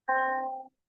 Good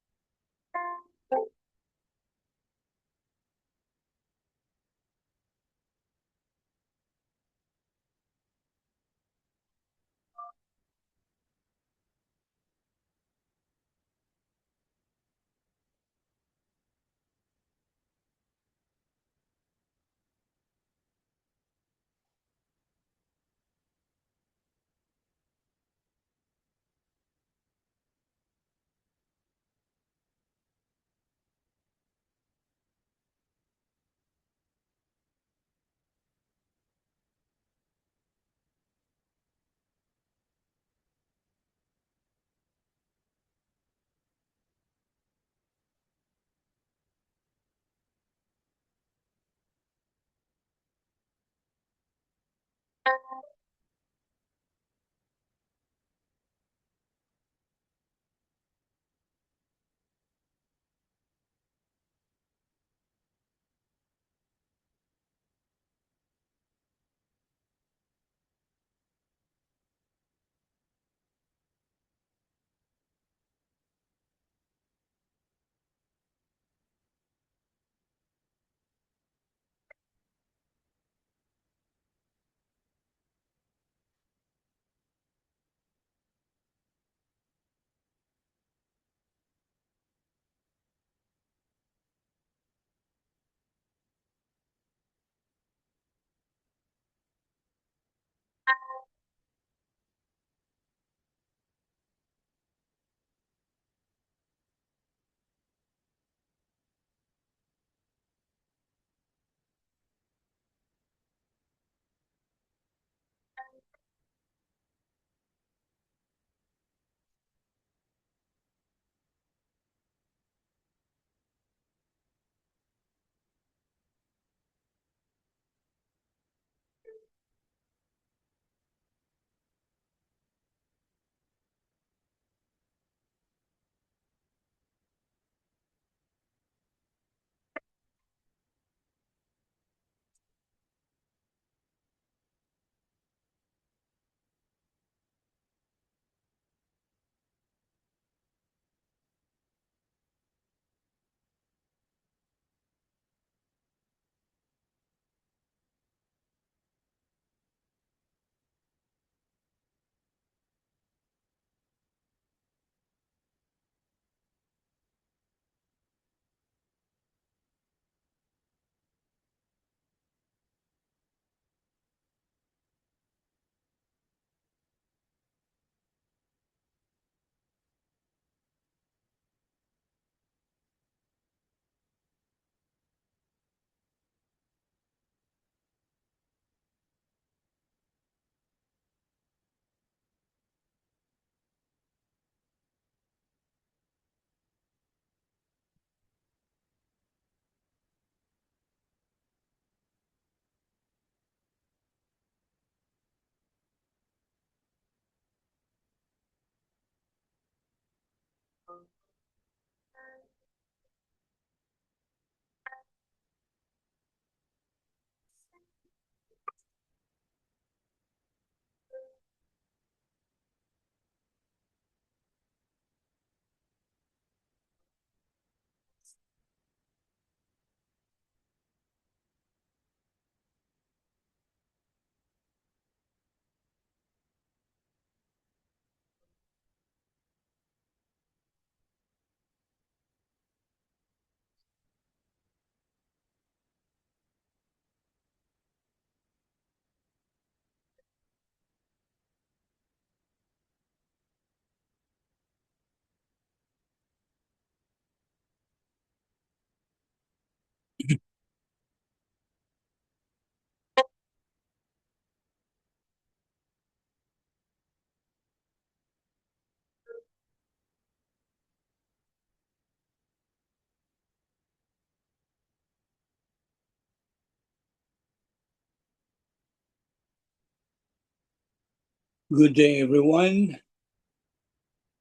day, everyone.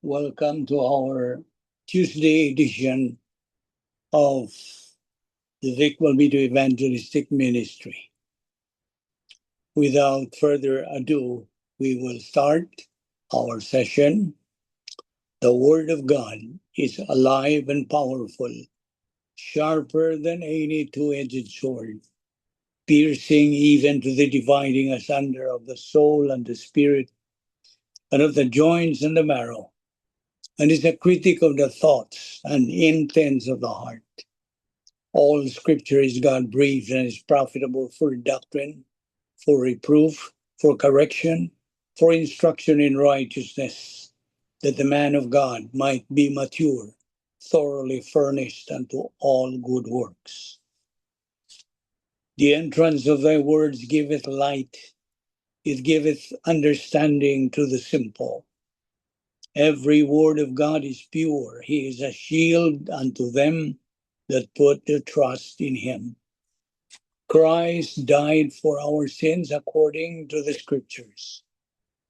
Welcome to our Tuesday edition of the Vic Balbito Evangelistic Ministry. Without further ado, we will start our session. The word of God is alive and powerful, sharper than any two-edged sword, piercing even to the dividing asunder of the soul and the spirit, and of the joints and the marrow, and is a critic of the thoughts and intents of the heart. All scripture is God breathed and is profitable for doctrine, for reproof, for correction, for instruction in righteousness, that the man of God might be mature, thoroughly furnished unto all good works. The entrance of thy words giveth light, it giveth understanding to the simple. Every word of God is pure. He is a shield unto them that put their trust in him. Christ died for our sins according to the scriptures,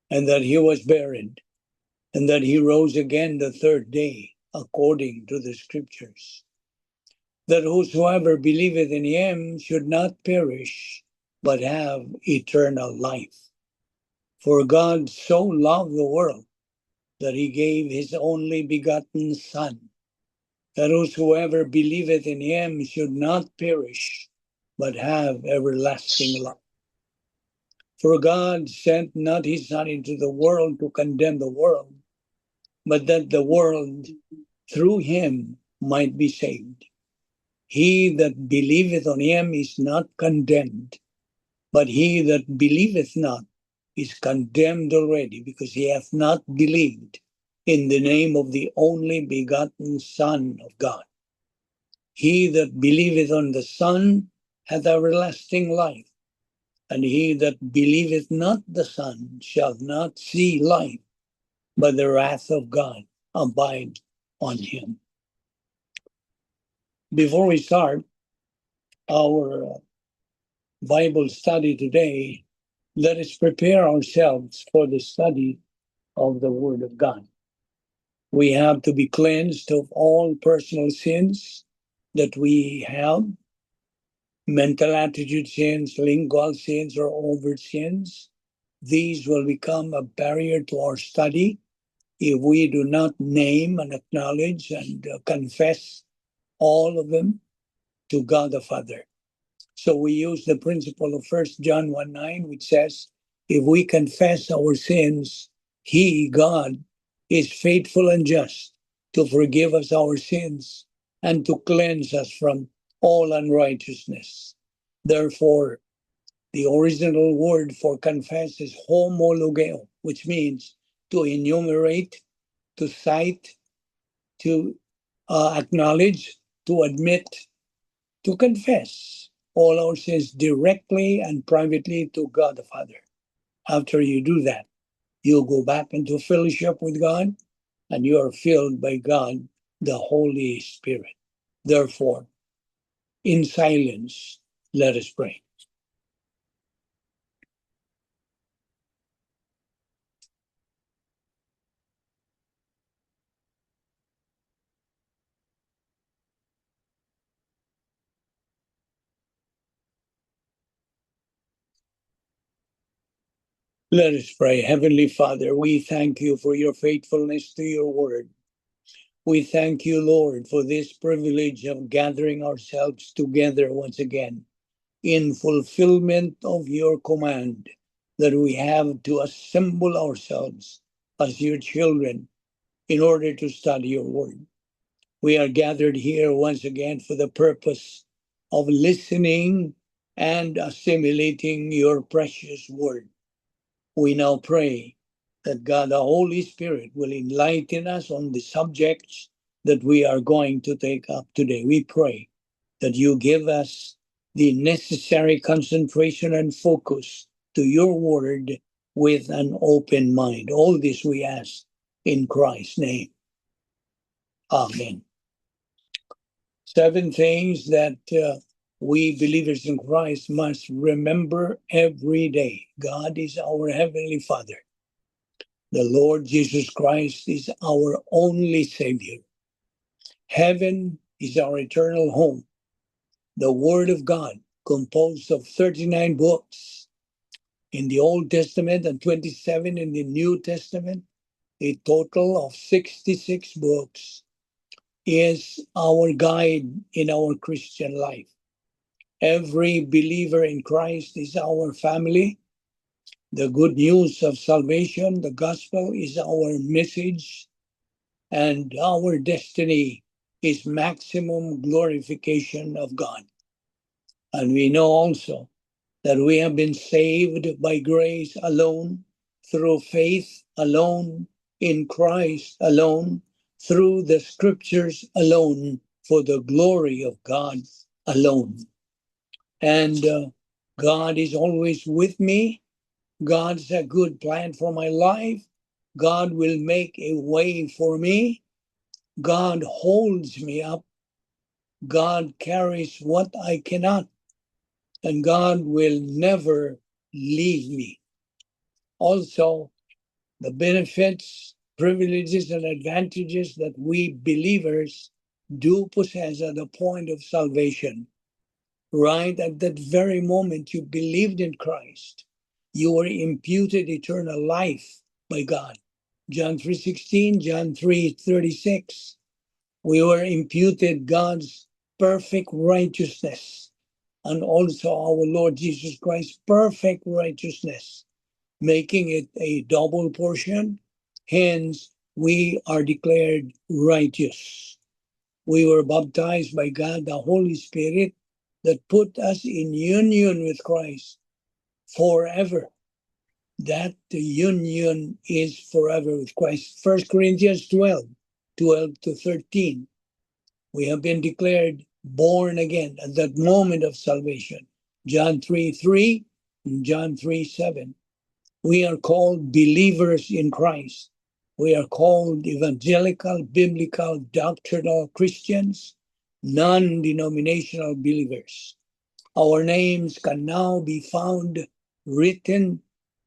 and that he was buried, and that he rose again the third day according to the scriptures. That whosoever believeth in him should not perish, but have eternal life. For God so loved the world that he gave his only begotten Son, that whosoever believeth in him should not perish, but have everlasting life. For God sent not his Son into the world to condemn the world, but that the world through him might be saved. He that believeth on him is not condemned, but he that believeth not is condemned already, because he hath not believed in the name of the only begotten Son of God. He that believeth on the Son hath everlasting life, and he that believeth not the Son shall not see life, but the wrath of God abide on him. Before we start our Bible study today, let us prepare ourselves for the study of the Word of God. We have to be cleansed of all personal sins that we have, mental attitude sins, lingual sins, or overt sins. These will become a barrier to our study if we do not name and acknowledge and confess all of them to God the Father. So we use the principle of 1 John 1:9, which says, if we confess our sins, he, God, is faithful and just to forgive us our sins and to cleanse us from all unrighteousness. Therefore, the original word for confess is homologeo, which means to enumerate, to cite, to acknowledge, to admit, to confess all our sins directly and privately to God the Father. After you do that, you'll go back into fellowship with God, and you are filled by God, the Holy Spirit. Therefore, in silence, let us pray. Let us pray. Heavenly Father, we thank you for your faithfulness to your word. We thank you, Lord, for this privilege of gathering ourselves together once again in fulfillment of your command that we have to assemble ourselves as your children in order to study your word. We are gathered here once again for the purpose of listening and assimilating your precious word. We now pray that God, the Holy Spirit, will enlighten us on the subjects that we are going to take up today. We pray that you give us the necessary concentration and focus to your word with an open mind. All this we ask in Christ's name. Amen. 7 things that we believers in Christ must remember every day. God is our Heavenly Father. The Lord Jesus Christ is our only Savior. Heaven is our eternal home. The Word of God, composed of 39 books in the Old Testament and 27 in the New Testament, a total of 66 books, is our guide in our Christian life. Every believer in Christ is our family. The good news of salvation, the gospel, is our message, and our destiny is maximum glorification of God. And we know also that we have been saved by grace alone, through faith alone, in Christ alone, through the scriptures alone, for the glory of God alone. And God is always with me. God's a good plan for my life. God will make a way for me. God holds me up. God carries what I cannot. And God will never leave me. Also, the benefits, privileges, and advantages that we believers do possess at the point of salvation. Right at that very moment you believed in Christ, you were imputed eternal life by God. John 3:16, John 3:36. We were imputed God's perfect righteousness, and also our Lord Jesus Christ's perfect righteousness, making it a double portion. Hence, we are declared righteous. We were baptized by God, the Holy Spirit, that put us in union with Christ forever. That the union is forever with Christ. 1 Corinthians 12 to 13. We have been declared born again at that moment of salvation. John 3:3 and John 3:7. We are called believers in Christ. We are called evangelical, biblical, doctrinal Christians, non-denominational believers. Our names can now be found written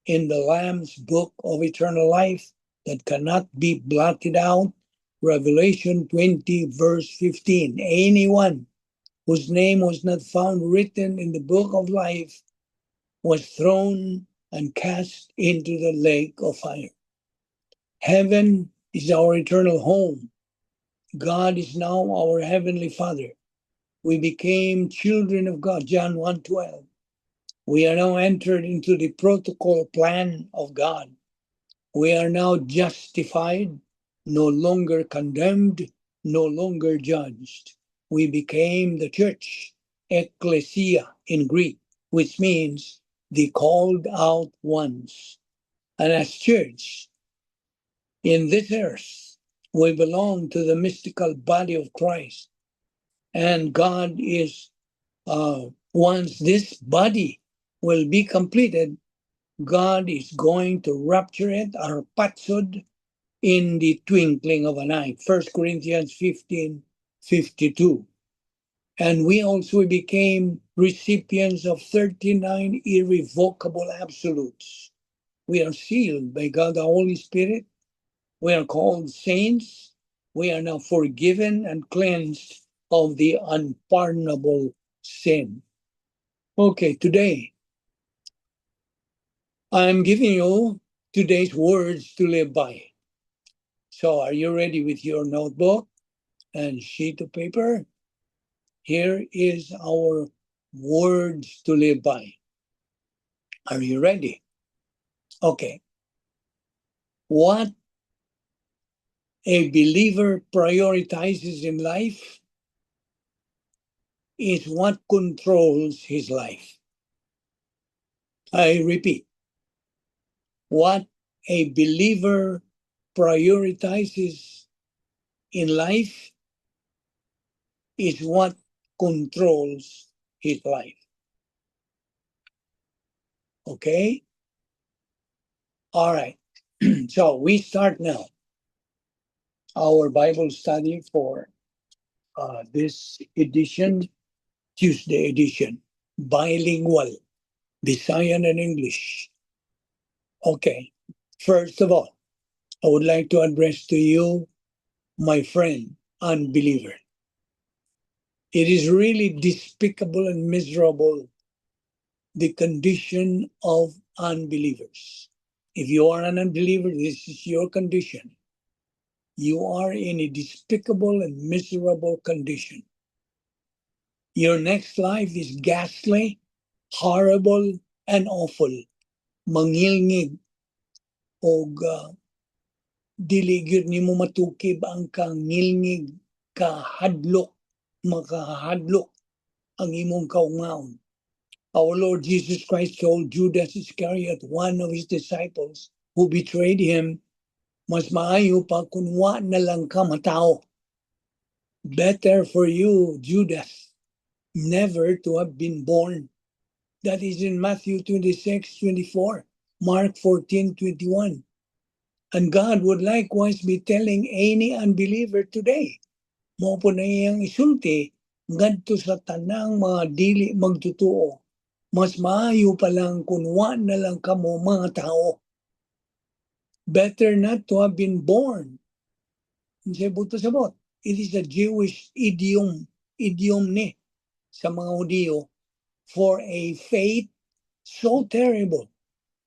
in the Lamb's book of eternal life that cannot be blotted out. Revelation 20, verse 15. Anyone whose name was not found written in the book of life was thrown and cast into the lake of fire. Heaven is our eternal home. God is now our heavenly Father. We became children of God, John 1:12. We are now entered into the protocol plan of God. We are now justified, no longer condemned, no longer judged. We became the church, ecclesia in Greek, which means the called out ones. And as church, in this earth, we belong to the mystical body of Christ. And God is, once this body will be completed, God is going to rapture it, arpatsod, in the twinkling of an eye. 1 Corinthians 15:52. And we also became recipients of 39 irrevocable absolutes. We are sealed by God the Holy Spirit. We are called saints. We are now forgiven and cleansed of the unpardonable sin. Okay, today I'm giving you today's words to live by. So are you ready with your notebook and sheet of paper? Here is our words to live by. Are you ready? Okay. What a believer prioritizes in life is what controls his life. I repeat, what a believer prioritizes in life is what controls his life. Okay? All right. So we start now our Bible study for this edition, Tuesday edition, bilingual, Visayan and English. Okay. First of all, I would like to address to you, my friend, unbeliever. It is really despicable and miserable, the condition of unbelievers. If you are an unbeliever, this is your condition. You are in a despicable and miserable condition. Your next life is ghastly, horrible, and awful. Mangilngig o dili gyud nimo matukib ang kangilngig kahadlok, makahadlok ang imong kaungaon. Our Lord Jesus Christ told Judas Iscariot, one of his disciples, who betrayed him, mas maayo pa kung wa na lang ka matao. Better for you, Judas, never to have been born. That is in Matthew 26:24, Mark 14:21. And God would likewise be telling any unbeliever today, mo po na iyang isulti, ngadto sa tanang mga dili magtutuo, mas maayo pa lang kung wa na lang kamo mga tao. Better not to have been born. It is a Jewish idiom ni sa mga Hudyo, for a fate so terrible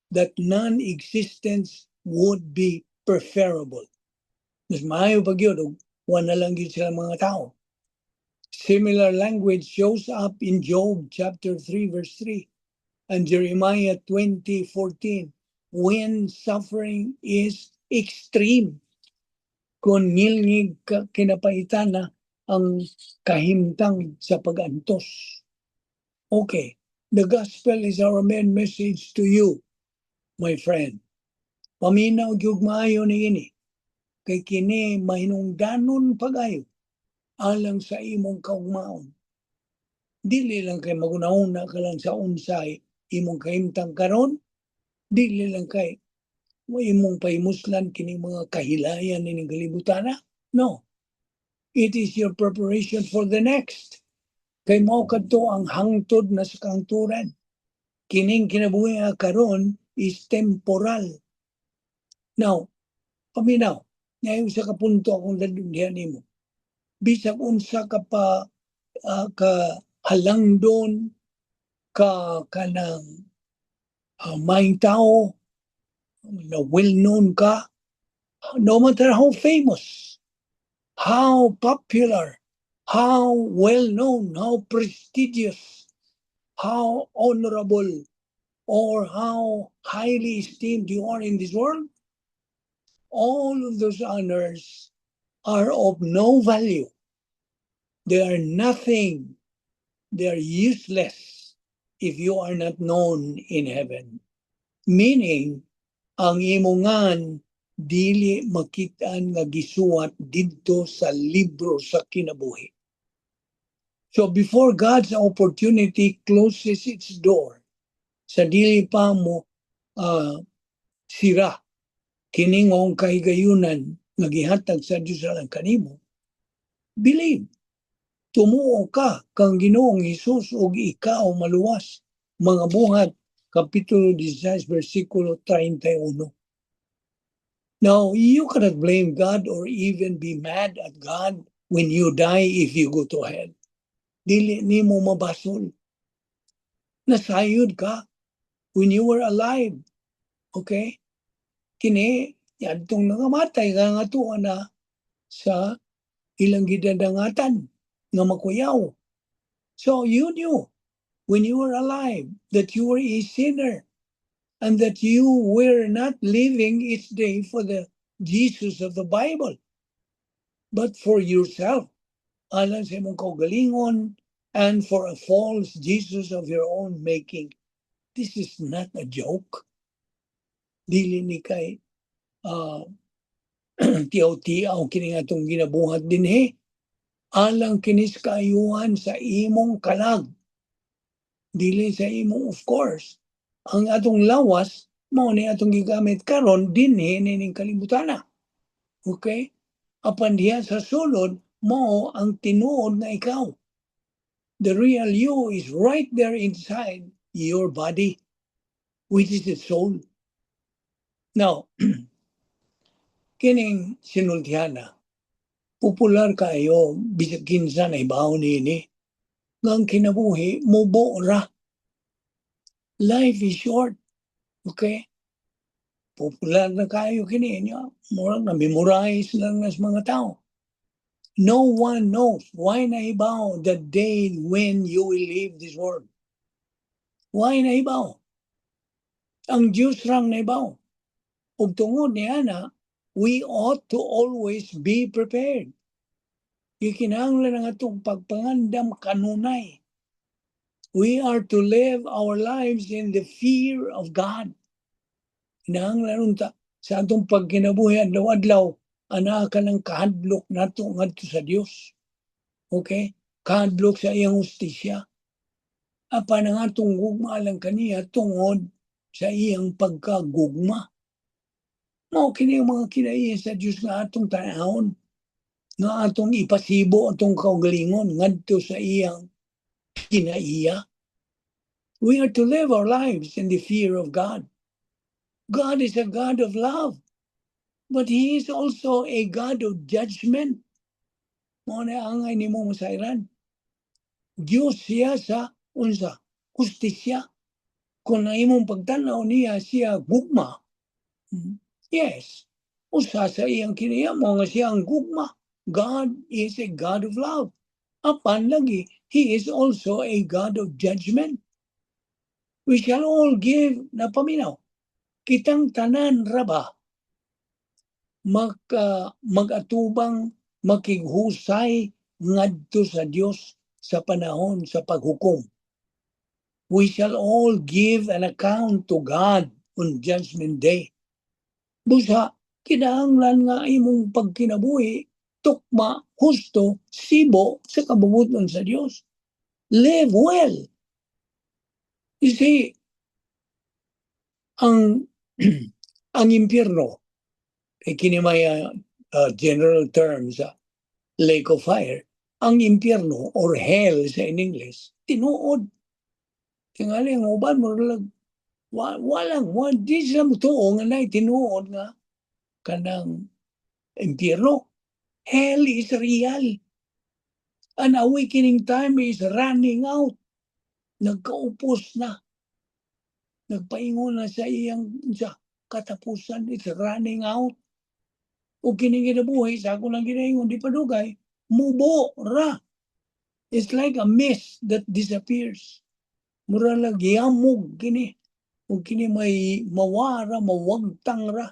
that non-existence would be preferable. Mas maayo pag yun, wala lang yun sila mga tao. Similar language shows up in Job chapter 3 verse 3 and Jeremiah 20:14, when suffering is extreme. Kung ngilngig kinapaitan na ang kahimtang sa pag-antos. Okay, the gospel is our main message to you, my friend. Paminaw gyud maayo ni ini. Kay kini mahinungdanon pagayo alang sa imong kaugmaon. Dili lang kay magunahuna ka lang sa unsay imong kahimtang karon, dili lang kay mo imong pahimuslan kini mga kahilayan ni kalibutan. No. It is your preparation for the next. Kay mao kadto ang hangtod na sa kangturan. Kining kinabuhi karon is temporal. Now, paminaw, ngayon sa kapunto akong lalundihan nimo. Bisag unsa ka pa ka halangdon ka kanang maing tao na well-known ka, no matter how famous, how popular, how well-known, how prestigious, how honorable, or how highly esteemed you are in this world, all of those honors are of no value. They are nothing. They are useless if you are not known in heaven. Meaning, ang imongan dili makitaan nga gisuwat didto sa libro sa kinabuhi. So before God's opportunity closes its door, sa dili pa mo sira kining mong kahigayunan nga gihatag sa Dios lang kanimo, believe. Tumuo ka kang Ginoong Hesus ug ikaw maluwas. Mga Buhat, Kapitulo 16, versikulo 31. Now, you cannot blame God or even be mad at God when you die if you go to hell. Dili nimo mabasol. Nasayod ka when you were alive. Okay? Kini, yadtong nangamatay ka nga tuwa na sa ilang gidadangatan nga makuyaw. So you knew when you were alive that you were a sinner and that you were not living each day for the Jesus of the Bible, but for yourself, alang sa imong kaugalingon, and for a false Jesus of your own making. This is not a joke. Dili ni kay tiyaw-tiyaw kini nga itong ginabuhat din alang kinis kaayuhan sa imong kalag. Dili sa imong, of course. Ang atong lawas, mao ni atong gigamit karon dinhi ning kalibutan. Okay? Apan diha sa sulod, mao ang tinuod na ikaw. The real you is right there inside your body, which is the soul. Now, kining sinultiana, popular kayo, bisag kinsa na ibaw nini, ngang kinabuhi, mubo ra. Life is short. Okay? popular na kayo kini niya, murag na memorize lang nas mga tao. No one knows why nahibaw the day when you will leave this world. Why nahibaw? Ang Diyos rang nahibaw. Ug tungod niya na, we ought to always be prepared. Ikinahanglan ang atong pagpangandam kanunay. We are to live our lives in the fear of God. Kinahanglan unta sa atong pagkinabuhi adlaw-adlaw, ana ka ng kahadlok nato ngadto sa Dios. Okay? Kahadlok sa iyang hustisya. Apan ang atong gugma lang kaniya tungod sa iyang pagkagugma. Mao kini ang mga kinaiya sa Dios nga atong tanahon, nga atong ipasibo atong kaugalingon ngadto sa iyang kinaiya. We are to live our lives in the fear of God. God is a God of love, but He is also a God of judgment. Mao na angay nimo masayran. Dios siya sa unsa? Hustisya. Kung ang imong pagtanaw niya siya gugma, yes, usa sa iyang kinaiya mo nga siya ang gugma. God is a God of love. Apan lagi, He is also a God of judgment. We shall all give na paminaw. Kitang tanan raba mag-atubang makighusay ngadto sa Dios sa panahon sa paghukom. We shall all give an account to God on Judgment Day. Busa, kinahanglan nga imong pagkinabuhi, tukma, husto, sibo sa kabubuton sa Dios. Live well. You see, ang ang impyerno, kini may general terms, lake of fire. Ang impyerno or hell sa in English, tinuod. Tingali ang uban mo lang, walang, di sila mo tuong na tinuod nga kanang impyerno. Hell is real. An awakening time is running out. Nagkaupos na. Nagpaingon na sa iyang katapusan. It's running out. O kining ginabuhay sa ako lang ginaingon, di padugay, mubo ra. It's like a mist that disappears. Mura lang giyamog kini. O kini may mawara, mawagtang ra.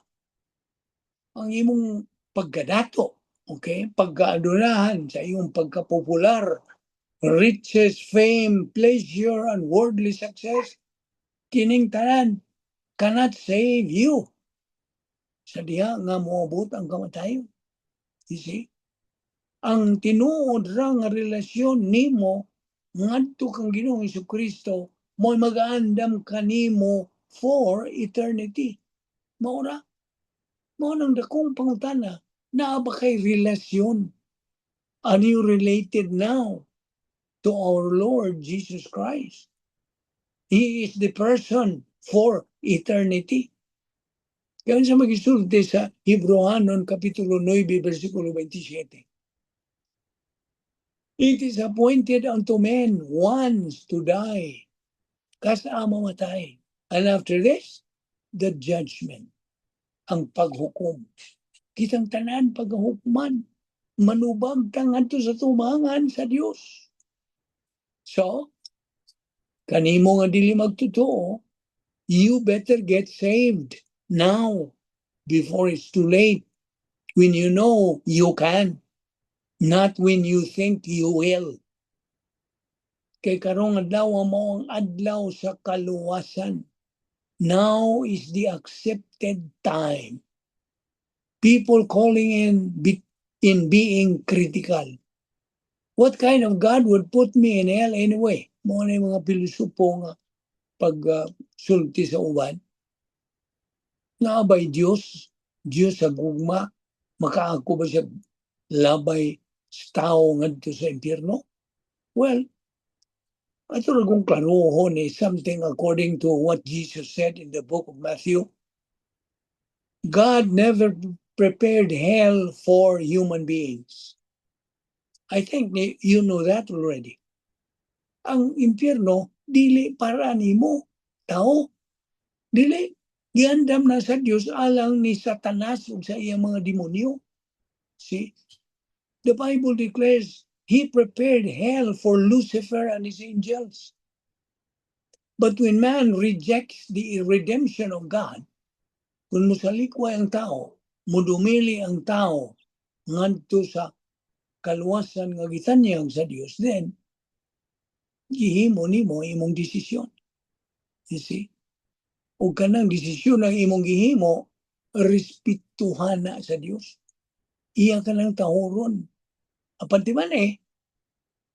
Ang imong pagkadato, okay? Pagkaadunahan sa iyong pagkapopular, riches, fame, pleasure, and worldly success, kining tanan cannot save you. Sa diha nga moabot ang kamatayon. You see? Ang tinuod ra nga relasyon nimo ngadto kang Ginoong Jesucristo mo'y mag-aandam kanimo for eternity. Mao ra. Mao nang dakong pangutana, naa ba kay relasyon? Are you related now to our Lord Jesus Christ? He is the person for eternity. Kaya sa magisulti sa Hebreanon Kapitulo 9, versikulo 27. It is appointed unto men once to die, kasa mamatay. And after this, the judgment, ang paghukom. Kitang tanan paghukuman, manubag kang adto sa tumangan sa Dios. So, kanimo nga dili magtotoo, you better get saved now before it's too late. When you know you can, not when you think you will. Kay karong adlaw mo ang adlaw sa kaluwasan. Now is the accepted time. People calling in being critical. What kind of God would put me in hell anyway? Mo na yung mga pilosopo nga pag-sulti sa uban. Nga ba'y Diyos? Diyos sa gugma? Makaako ba siya labay sa tao ngadto sa impyerno? Well, ato ra kung klaruhon is something according to what Jesus said in the book of Matthew. God never prepared hell for human beings. I think you know that already. Ang impyerno, dili para nimo, tao. Dili. Giandam na sa Dios alang ni Satanas ug sa iyang mga demonyo. See? The Bible declares He prepared hell for Lucifer and his angels. But when man rejects the redemption of God, kung musalikway ang tao, mudumili ang tao ngadto sa kaluwasan nga gitanyag sa Dios, then gihimo nimo imong desisyon. You see? O kanang desisyon ang imong gihimo, respetuhan na sa Dios. Iya ka lang tahuron. Apan ti man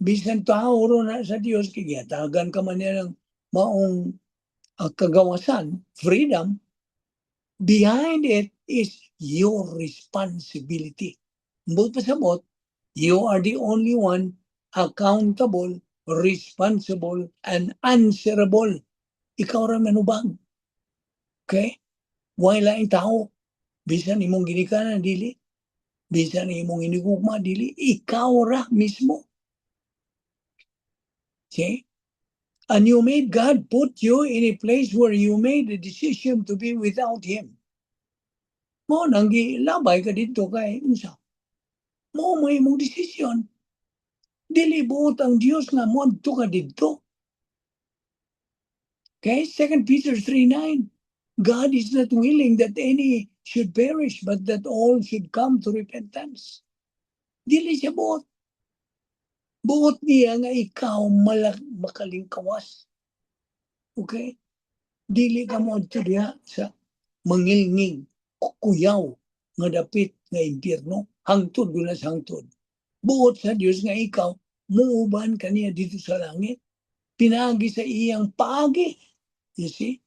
bisan tahuron na sa Dios, kigatagan ka man niya ng maong kagawasan, freedom, behind it is your responsibility. Mbot pasabot, you are the only one accountable, responsible, and answerable. Ikaw ra manubang. Okay? Wala ang tao. Bisan imong ginikanan, dili. Bisan imong inigugma, dili. Ikaw ra mismo. Okay? And you made God put you in a place where you made a decision to be without Him. Mo nang gilabay ka dito kay unsa. Mo may imong desisyon. Dili buot ang Dios nga mo adto ka dito. Okay? 2 Peter 3:9. God is not willing that any should perish, but that all should come to repentance. Dili siya buot. Buot niya nga ikaw makalingkawas. Okay? Dili ka mo adto diha sa mangilngig, kuyaw, nga dapit nga impyerno, hangtod gula sa hangtod. Buot sa Dios nga ikaw, muuban kaniya dito sa langit. Pinagi sa iyang paagi. You see?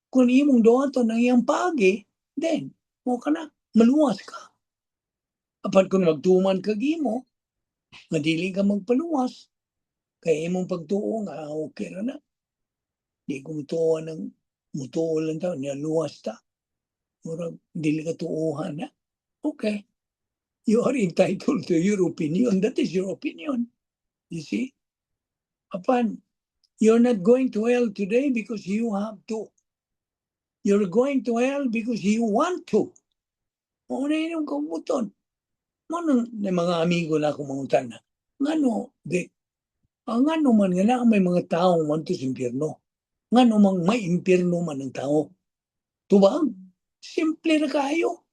Kung imong doaton ng iyang paagi, then, mo ka na, maluwas ka. Apat kung magtuman ka gimo, madili ka magpaluwas, kaya imong pagtuo nga, okay na. Di ko mutuo ng mutuo lang tao, niya luwas ta. Murag, dili ka tuuhan na. Okay. You are entitled to your opinion. That is your opinion. You see? Apan, you're not going to hell today because you have to. You're going to hell because you want to. Mauna yun yung kabuton. Manang mga amigo na akong mangutan na. Ngano, ngano man nga na may mga tao man to sa impyerno. Ngano mang may impyerno man ng tao. Tubang, simple na kayo.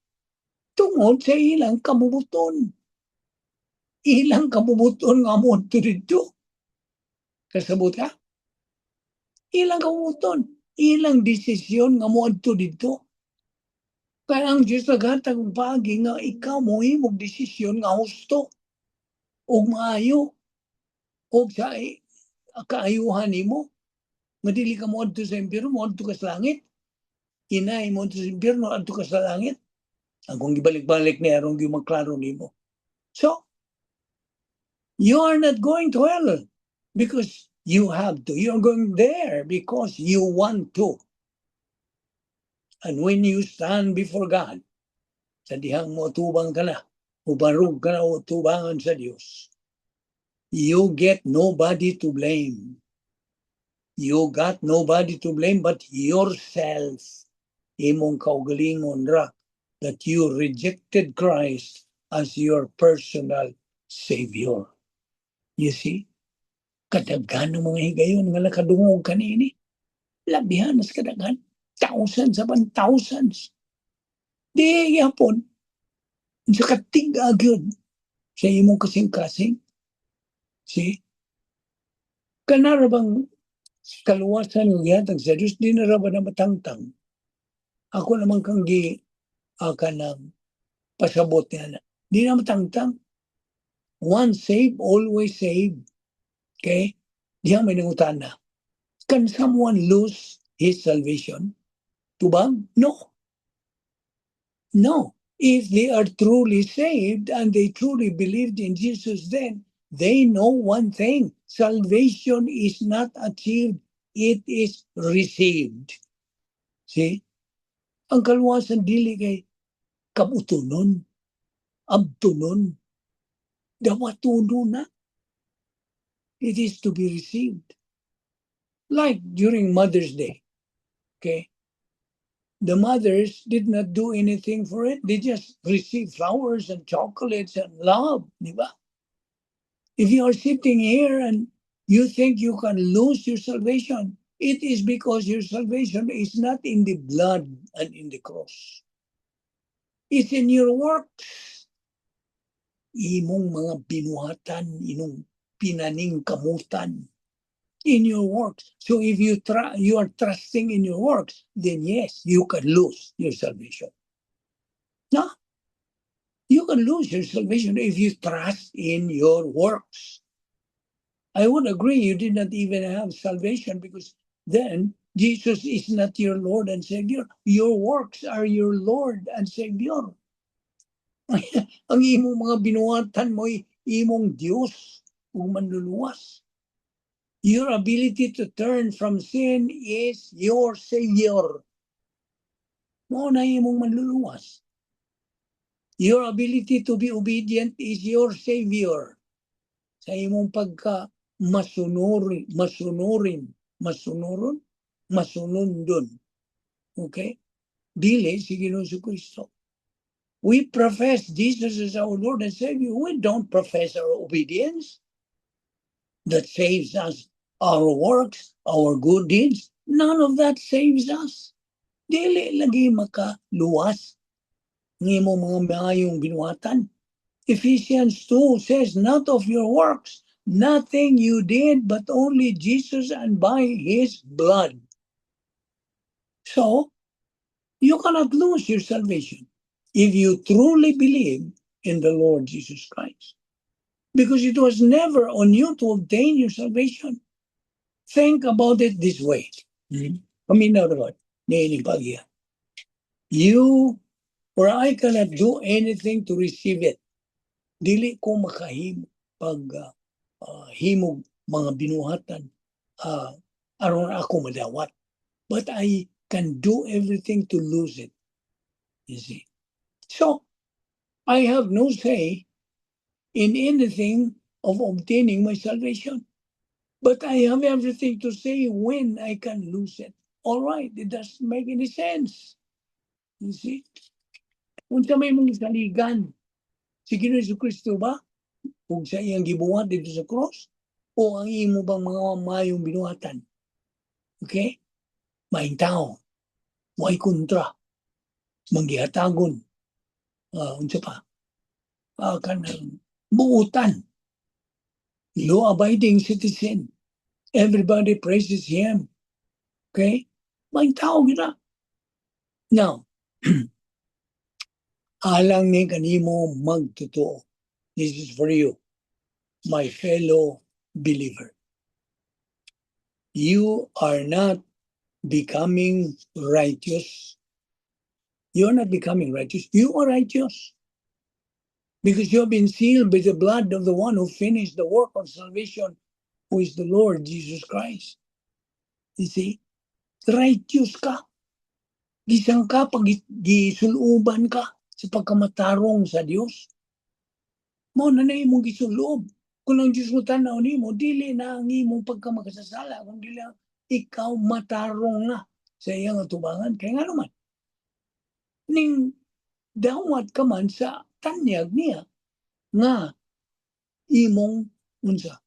Tungod sa ilang kabubuton. Ilang kabubuton nga mo to dito. Kasabot ka? Ilang kabubuton. Ilang desisyon nga mo to dito. Kaya ang Diyos naghatag ng pagi nga ikaw mo imong desisyon nga husto. O maayo. O sa kaayuhan nimo. Madili ka mo adto sa impyerno, mo adto ka sa langit. Inay mo adto sa impyerno, adto ka sa langit. Kung gibalik-balik ni arong gimaklaro nimo. So, you are not going to hell because you have to. You're going there because you want to. And when you stand before God, sa dihang mo tubang ka na, ubarog ka na o tubangan sa Diyos, you get nobody to blame. You got nobody to blame but yourself. Imong kaugalingon ra that you rejected Christ as your personal Savior. You see? Kadaghan ng mga higayon nga nakadungog kanini. Labihan mas kadaghan. Thousands upon thousands. Di yapon. Sa katiga gyud sa imong kasing-kasing. See? Kanara bang kaluwasan ng yatag sa Diyos, di na ba na matangtang. Ako naman kang kanang pasabot niya na. Di na matangtang. Once saved, always saved. Okay? Diyan may nangutan na. Can someone lose his salvation? Tubang? No. No. If they are truly saved and they truly believed in Jesus then, they know one thing. Salvation is not achieved. It is received. See? Ang kaluwasan dili kay kabutunon, abtunon, dawatuno na. It is to be received. Like during Mother's Day. Okay? The mothers did not do anything for it. They just received flowers and chocolates and love. Di ba? If you are sitting here and you think you can lose your salvation, it is because your salvation is not in the blood and in the cross. It's in your works. Imong mga binuhatan, inong pinaning kamutan in your works. So if you are trusting in your works, then yes, you can lose your salvation. No, you can lose your salvation if you trust in your works. I would agree you did not even have salvation because then Jesus is not your Lord and Savior. Your works are your Lord and Savior. Ang imong mga binuhatan mo imong Diyos kung manluluwas. Your ability to turn from sin is your Savior. Mo na imong manluluwas. Your ability to be obedient is your Savior. Sa imong pagka masunundon. Okay? Dili si Ginoong Kristo. We profess Jesus as our Lord and Savior. We don't profess our obedience that saves us, our works, our good deeds. None of that saves us. Dili lagi makaluwas ng imong mga mayong binuhatan. Ephesians 2 says, not of your works, nothing you did, but only Jesus and by His blood. So, you cannot lose your salvation if you truly believe in the Lord Jesus Christ. Because it was never on you to obtain your salvation. Think about it this way. You or I cannot do anything to receive it. Dili ko makahimo pag himog mga binuhatan aron ako madawat. But I can do everything to lose it. You see. So, I have no say in anything of obtaining my salvation. But I have everything to say when I can lose it. All right, it doesn't make any sense. You see? Kung sa may mong saligan, si Ginoong Kristo ba? Kung sa iyang gibuhat dito sa cross? O ang imo bang mga mayong binuhatan? Okay? Maing tao. May kontra. Manggihatagon. Unsa pa? Kanang buutan. Law-abiding citizen. Everybody praises him. Okay? Maing tao gina. Now, alang ni kanimo magtotoo. This is for you, my fellow believer. You are not becoming righteous. You are not becoming righteous. You are righteous. Because you have been sealed by the blood of the one who finished the work of salvation, who is the Lord Jesus Christ. You see? Righteous ka. Gisang ka pag gisuluban ka sa pagkamatarong sa Diyos. Mo na imong gisulob. Kung ang Diyos mo tanaw nimo, dili na ang imong pagkamakasasala, kung dili ikaw matarong na sa iyang atubangan. Kaya nga naman, ning dawat ka man sa tanyag niya nga imong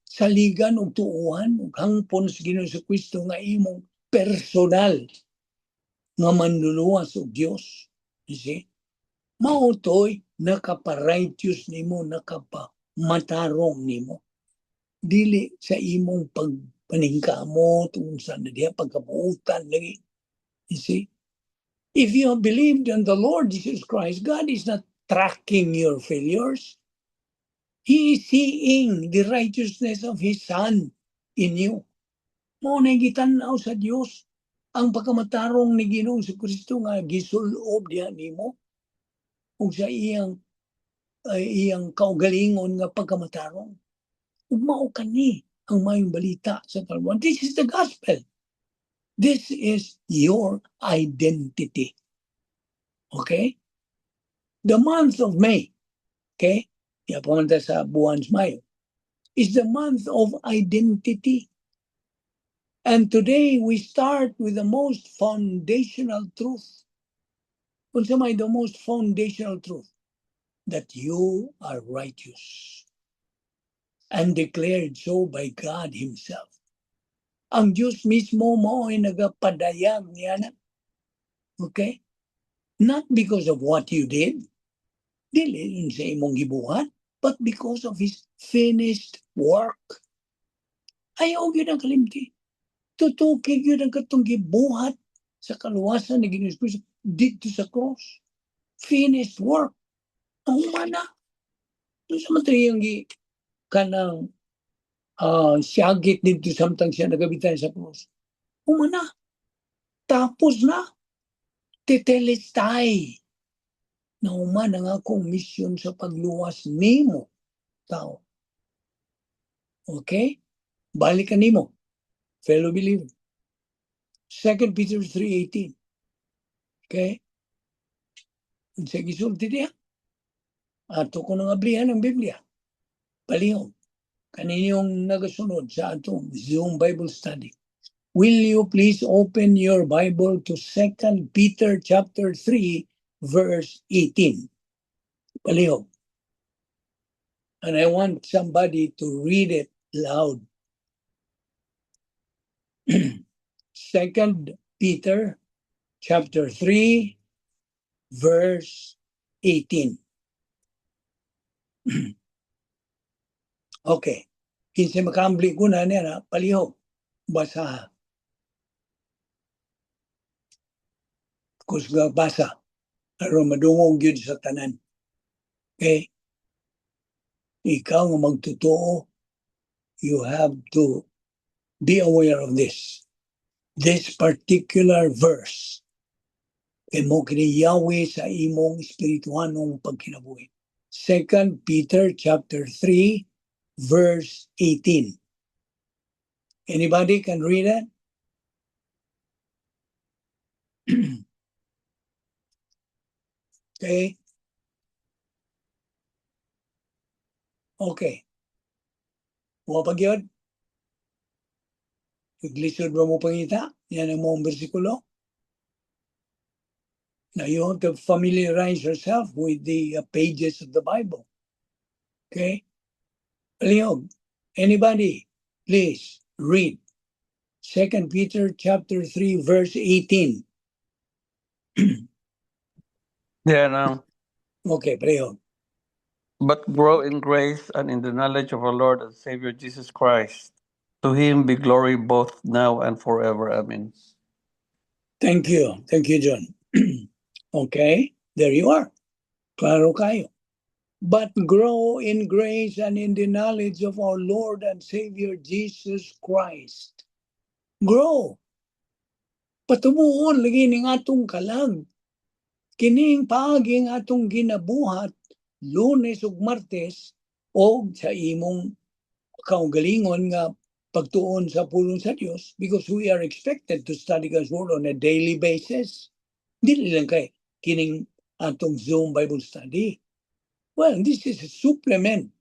saligan og tuuhan ug hangpon sa Ginoong Kristo nga imong personal nga manluluwas og Dios. You see? Mao toy nakapa-righteous nimo, nakapa-matarong nimo. Dili sa imong pagpaningkamot unsa na diha pagkabuutan lagi. You see? If you have believed in the Lord Jesus Christ, God is not tracking your failures. He is seeing the righteousness of His Son in you. Mao na gitanaw sa Dios ang pagkamatarong ni Ginoong Kristo nga gisulob diha nimo ug sa iyang kaugalingon nga pagkamatarong. Ug mao kani ang mayong balita sa kaluluwa. This is the gospel. This is your identity. Okay? The month of May, okay? Yapunta sa buwan sa Mayo, is the month of identity. And today we start with the most foundational truth. Unsa may the most foundational truth, that you are righteous and declared so by God Himself. Ang Diyos mismo mo ay nagapadayag niya na. Okay? Not because of what you did, dili yun sa imong gibuhat, but because of His finished work. Ayaw yun ang kalimti. Tutukig yun ang katong gibuhat sa kaluwasan ni Ginoong Kristo dito sa cross. Finished work. Ang humana. Doon sa matriyang kanang siyagit dito samtang siya nagabitan sa cross. Humana. Tapos na. Tetelestai. Na humana nga akong mission sa pagluwas nimo, tao. Okay? Balikan nimo, fellow believer. 2 Peter 3:18. Okay? Sa gisulti diya. Ato ko nang ablihan ng Biblia. Palihog. Kaninyong nagasunod sa atong Zoom Bible study. Will you please open your Bible to 2 Peter chapter 3 verse 18. Palihog. And I want somebody to read it loud. 2 Peter chapter 3 verse 18. Okay. Kinsa makambli ko na niya na palihog. Basa. Kusga basa. Aron madungog yun sa tanan. Okay? Ikaw nga magtotoo, you have to be aware of this. This particular verse, kay mo kiniyawi sa imong espirituhanong pagkinabuhi. 2 Peter chapter 3 verse 18. Anybody can read that? Okay. Okay. Mga pagyod? Iglisod ba mo pangita? Yan ang mong bersikulo. Now you have to familiarize yourself with the pages of the Bible. Okay? Palihog. Anybody, please read 2 Peter chapter 3 verse 18. Yeah, now. Okay, palihog. But grow in grace and in the knowledge of our Lord and Savior Jesus Christ. To Him be glory both now and forever. Amen. Thank you. Thank you, John. Okay, there you are. Klaro kayo. But grow in grace and in the knowledge of our Lord and Savior Jesus Christ. Grow. Patumuon lagi ning atong kalag. Kining paaging atong ginabuhat Lunes ug Martes o sa imong kaugalingon nga pagtuon sa pulong sa Dios, because we are expected to study God's Word on a daily basis. Dili lang kay kining atong Zoom Bible study. Well, this is a supplement.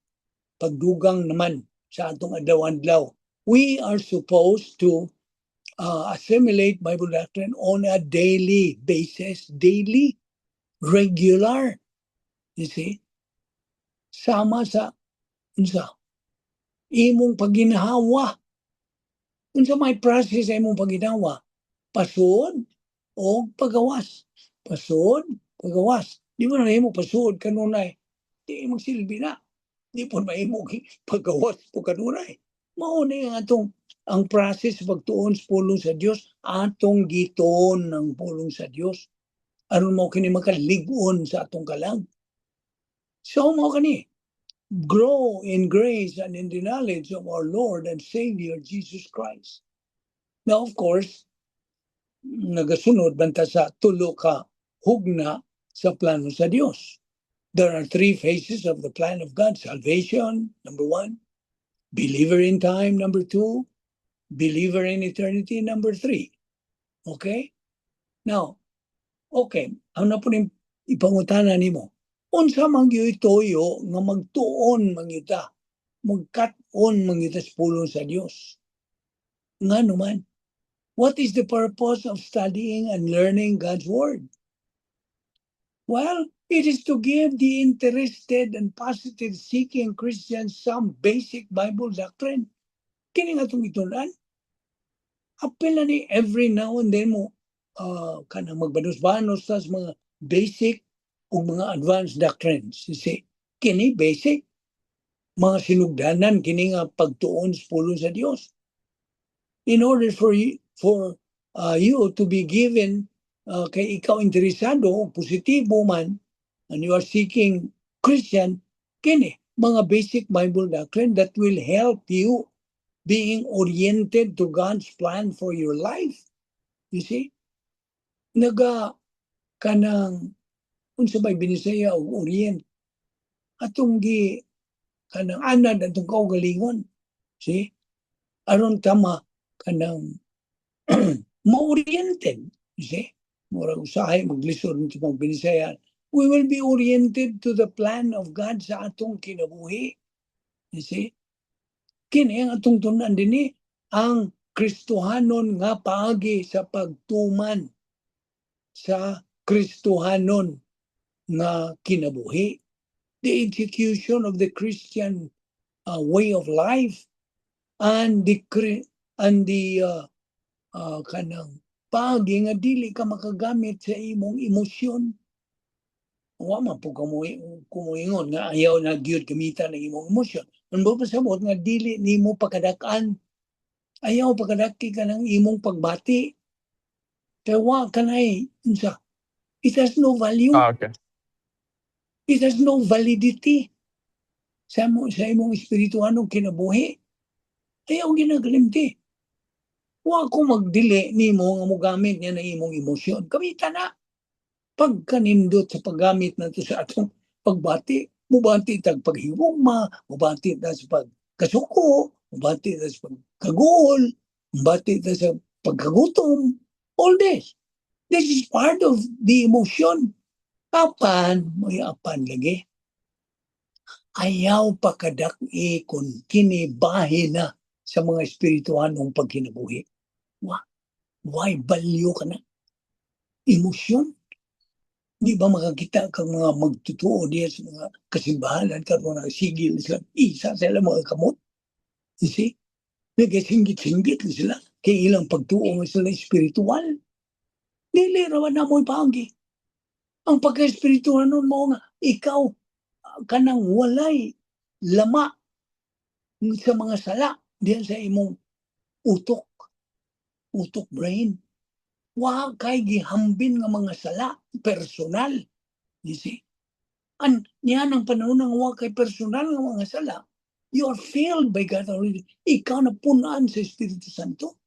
Pagdugang naman sa atong adlaw-adlaw. We are supposed to assimilate Bible doctrine on a daily basis. Daily. Regular. You see? Sama sa unsa? Imong pagginhawa. Unsa may process sa imong pagginhawa? Pasud o pagawas. Pasud, pagawas. Di mo na imong pasud kanunay. Di magsilbi na. Di po maimo pagawas po kanunay. Mao ni ang process pagtuon sa pulong sa Dios, atong giton ng pulong sa Dios. Aron mo kini makalig-on sa atong kalag. So mo kani, grow in grace and in the knowledge of our Lord and Savior Jesus Christ. Now of course, nagasunod banta sa tulo ka hugna sa plano sa Dios. There are 3 phases of the plan of God. Salvation, number 1. Believer in time, number 2. Believer in eternity, number 3. Okay? Now, okay, ano po rin ipangutana nimo? Unsa man gyud toyo nga magtuon mangita, magkat-on mangita sa pulong sa Dios. Nga naman, what is the purpose of studying and learning God's Word? Well, it is to give the interested and positive seeking Christians some basic Bible doctrine. Kini nga itong itunan. Apel na ni every now and then mo kanang magbanos-banos tas mga basic o mga advanced doctrines. Kasi kini basic mga sinugdanan kini nga pagtuon sa pulong sa Dios. In order for you to be given kay ikaw interesado o positibo man and you are seeking Christian, kini mga basic Bible doctrine that will help you being oriented to God's plan for your life. You see? Naga kanang unsa bay binisaya o orient atong gi kanang anad atong kaugalingon. See? Aron tama kanang ma-oriented. You see? Murag usahay maglisod nito mga binisaya. We will be oriented to the plan of God sa atong kinabuhi. You see? Kini ang atong tunan dinhi ang Kristohanon nga paagi sa pagtuman sa Kristohanon nga kinabuhi. The execution of the Christian way of life and the kanang paagi nga dili ka makagamit sa imong emosyon. Wa man po kumuingon nga ayaw na gyud gamitan ng imong emosyon. Ano ba pasabot nga dili nimo pagkadakan? Ayaw pagkadaki ka ng imong pagbati. Kaya wa ka na unsa. It has no value. Okay. It has no validity sa imong espirituhanong kinabuhi. Ayaw ginagalimti. Wa ko magdili nimo nga mogamit niya ng imong emosyon. Kamita na. Pagkanindot sa paggamit nato sa atong pagbati, mubati tag paghigugma, mubati ta sa pagkasuko, mubati ta sa pagkagol, mubati ta sa pagkagutom. All this. This is part of the emotion. Apan, may apan lagi. Ayaw pagkadak-i kung kinibahin na sa mga espirituhanong pagkinabuhi. Why value ka na? Emosyon. Di ba makakita kang mga magtutuo diya sa mga kasimbahan karon nga sigil sila isa sila mga kamot. You see? Nagasinggit-singgit sila kay ilang pagtuo nga sila espiritual. Dili rawan na mo'y paagi. Ang pagka-espiritual nun mo nga, ikaw kanang walay lama sa mga sala diyan sa imong utok brain. Wa kay gihambin nga mga sala personal. You see? Niyan ang panahon ng wa kay personal nga mga sala. You are filled by God already. Ikaw na punaan sa Espiritu Santo.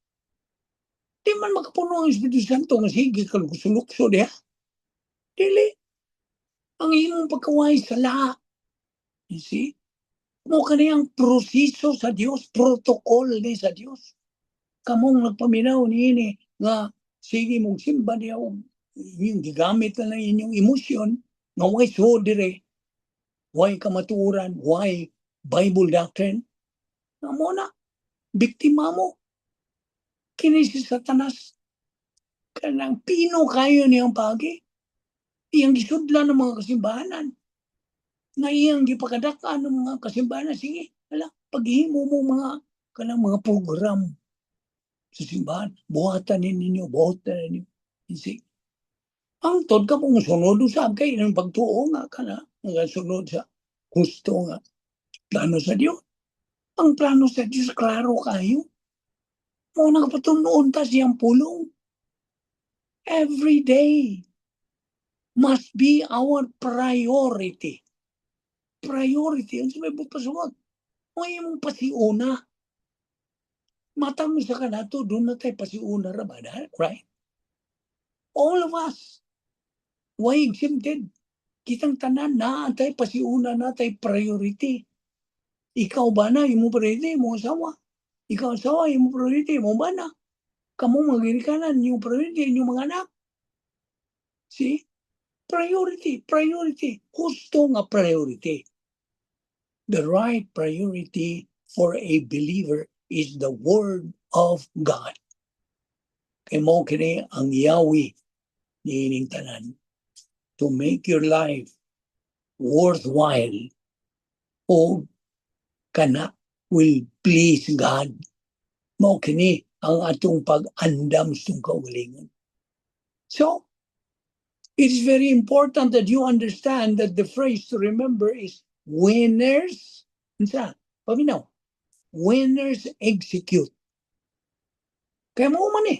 Di man makapuno ang Espiritu Santo nga sige kalukso-lukso diha. Dili. Ang imong pagkaway sala. You see? Mo kaniyang proseso sa Dios, protocol ni sa Dios. Kamong nagpaminaw niini nga sige mong simba niya o yung gigamit na lang inyong emosyon nga way so dire, way kamatuuran, way Bible doctrine. Nga mo na, biktima mo. Kini si Satanas. Kanang pino kayo niyang pagi. Iyang gisudlan ng mga kasimbahanan. Nga iyang gipakadakaan ng mga kasimbahanan. Sige, paghimo mo mga program sa simbahan, buhatan ninyo. See? Ang tod ka pong sunod sa kay ng pagtuo nga ka na, nga sunod sa gusto nga plano sa Diyos. Ang plano sa Diyos, klaro kayo. Mo nakapatunoon ta siyang pulong. Every day must be our priority. Priority. Ang sabi mo pasuwag. May mong pasiuna. Matang sa kanato, doon na tayo pasiuna rabada, right? All of us. Why exempted? Kitang tanan na tayo pasiuna na tayo priority. Ikaw ba na, yung priority, mo asawa. Ikaw asawa, yung priority, mo ba na. Kamu magirikanan, yung priority, yung mga anak. See? Priority. Gusto nga priority. The right priority for a believer is the Word of God. Kaya mo kini ang Yahweh niining tanan. to make your life worthwhile o kana will please God. Mao kini ang atong pag-andam sa kaugalingon. So, it is very important that you understand that the phrase to remember is winners. Unsa? Paminaw. Winners execute. Kaya mo man eh.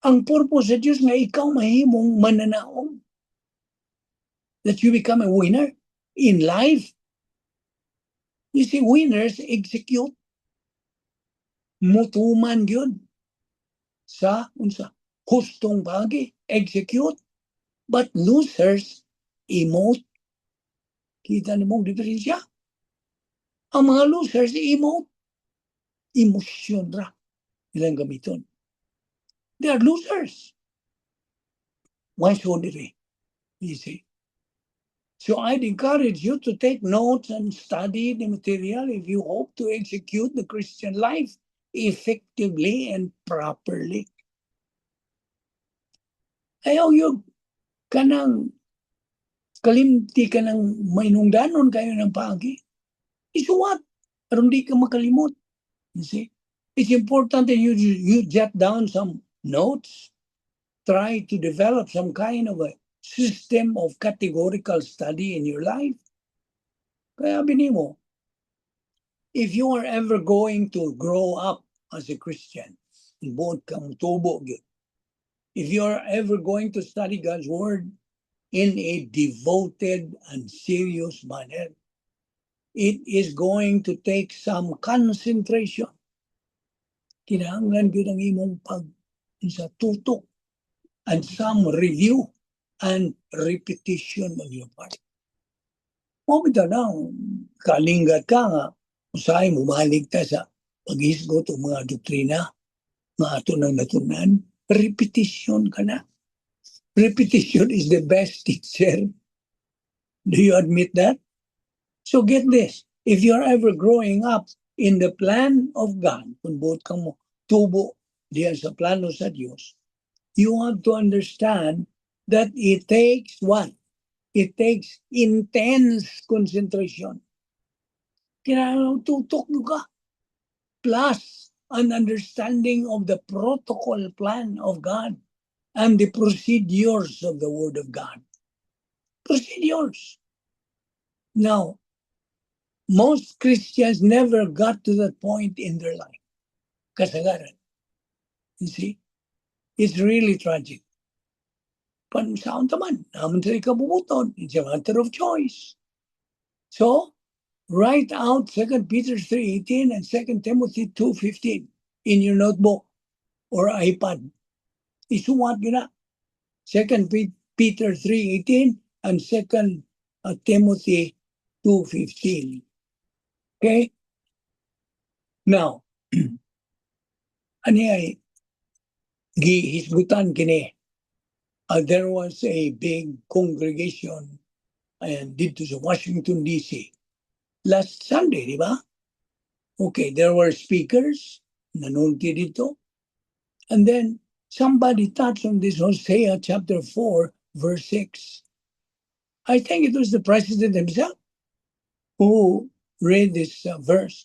Ang purpose sa Diyos nga ikaw mahimong mananaog. That you become a winner in life. You see, winners execute. Mutuman yun. Sa unsa? Hustong bagi. Execute. But losers emote. Kita ni mong diferensya. Ang mga losers emote. Emosyon ra. Ilang gamiton. They are losers. Why should they be? You see. So I'd encourage you to take notes and study the material if you hope to execute the Christian life effectively and properly. Ayaw yung kanang kalimti ka ng mainungdanon kayo ng pagi. Isuwat. Pero hindi ka makalimot. You see. It's important that you jot down some notes. Try to develop some kind of a system of categorical study in your life. Kaya binimo, if you are ever going to grow up as a Christian, buod kang tubo gyud. If you are ever going to study God's Word in a devoted and serious manner, it is going to take some concentration. Kinahanglan gyud ang imong sa tutok and some review and repetition on your part. O bitaw na, kalinggat ka nga, usahay mo maligta sa pag-isgot o mga doktrina, mga ato nang natunan, repetition ka na. Repetition is the best teacher. Do you admit that? So get this, if you're ever growing up in the plan of God, kung buot ka mo tubo diyan sa plano sa Diyos, you have to understand that it takes what? It takes intense concentration. Kailangan tutok ka. Plus, an understanding of the protocol plan of God and the procedures of the Word of God. Procedures. Now, most Christians never got to that point in their life. Kasagaran. You see? It's really tragic. Pansaon taman, naman sa ikabubuton. It's a matter of choice. So, write out 2 Peter 3:18 and 2 Timothy 2:15 in your notebook or iPad. Isuwat yun na. 2 Peter 3:18 and 2 Timothy 2:15. Okay? Now, ani ay gihisgutan kini. There was a big congregation and dito sa Washington, D.C. last Sunday, di ba? Okay, there were speakers, nanunti dito. And then somebody touched on this Hosea chapter 4, verse 6. I think it was the president himself who read this verse.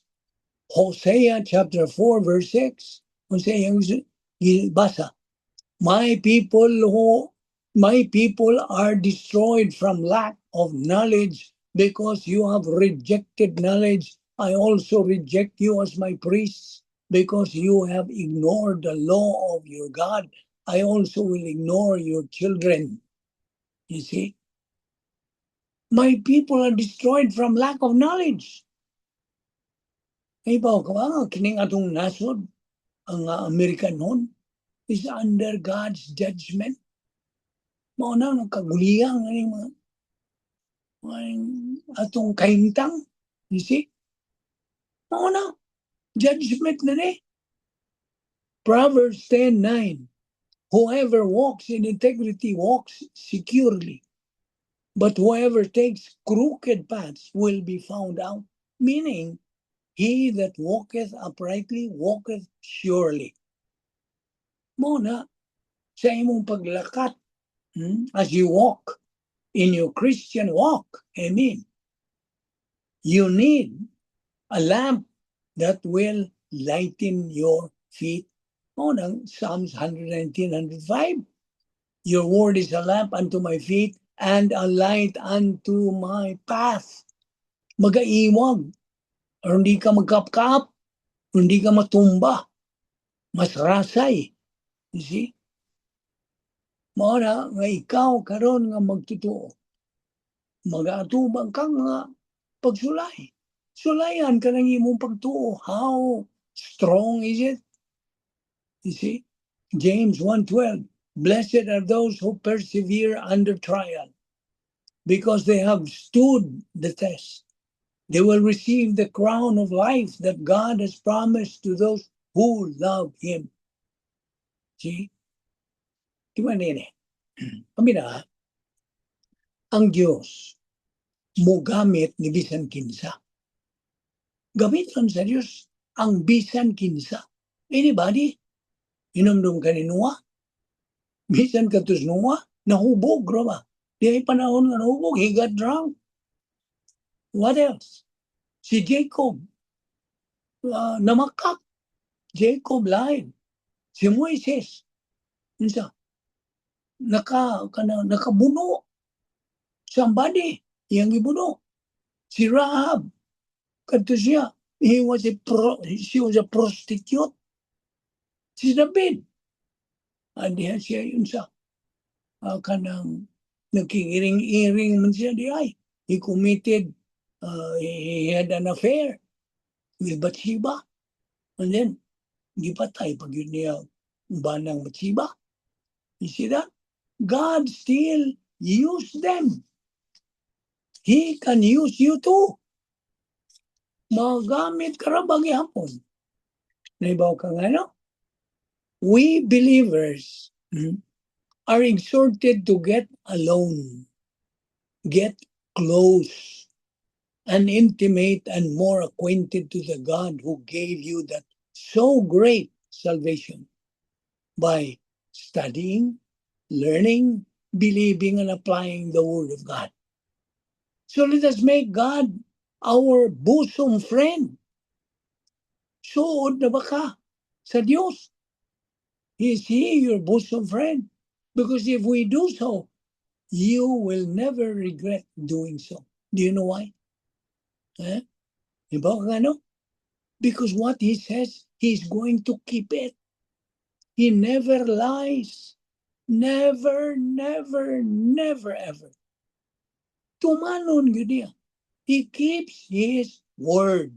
Hosea chapter 4, verse 6. Hosea basa. My people are destroyed from lack of knowledge because you have rejected knowledge. I also reject you as my priests because you have ignored the law of your God. I also will ignore your children. You see? My people are destroyed from lack of knowledge. Ibaw ka ba? Kining atong nasod, ang American noon, is under God's judgment. Mauna ng kaguliyang mga atong kahintang. You see? Mauna, judgment na ni. Proverbs 10:9. Whoever walks in integrity walks securely. But whoever takes crooked paths will be found out. Meaning, he that walketh uprightly walketh surely. Mauna, sa imong paglakat, as you walk, in your Christian walk. Amen. You need a lamp that will lighten your feet. Psalms 119, 105. Your word is a lamp unto my feet and a light unto my path. Magaiwag. Or hindi ka magkapkap. Hindi ka matumba. Mas rasay. You see? Mauna nga ikaw karon nga magtutuo. Mag-atubang kang nga pagsulay. Sulayan ka ng imong pagtuo. How strong is it? You see? James 1:12. Blessed are those who persevere under trial, because they have stood the test. They will receive the crown of life that God has promised to those who love Him. See? Diba nene? Kami na, ang Diyos mo gamit ni bisan kinsa. Gamiton sa Diyos ang bisan kinsa. Anybody? Inumdum ka ni Noah? Bisan ka tus Noah? Nahubog, rama. Di ay panahon nga nahubog. He got drowned. What else? Si Jacob, namakak. Jacob lied. Si Moises, nakabuno. Somebody, yang ibuno. Si Rahab, kanto siya, she was a prostitute. Si David, diha siya yun sa kanang nagkiiring-iring man siya di ay. He committed, he had an affair with Bathsheba. And then, gipatay pag yun niya banang Bathsheba. You see that? God still used them. He can use you too. Magamit ka ra bagi hapon. Naibaw ka nga, no? We believers are exhorted to get alone, get close, and intimate and more acquainted to the God who gave you that so great salvation by studying, learning, believing, and applying the Word of God. So let us make God our bosom friend. Suod na ba ka sa Diyos? Is He your bosom friend? Because if we do so, you will never regret doing so. Do you know why? Diba ano? Because what He says, He's going to keep it. He never lies. Never, never, never, ever. Tumanon yun niya. He keeps His word.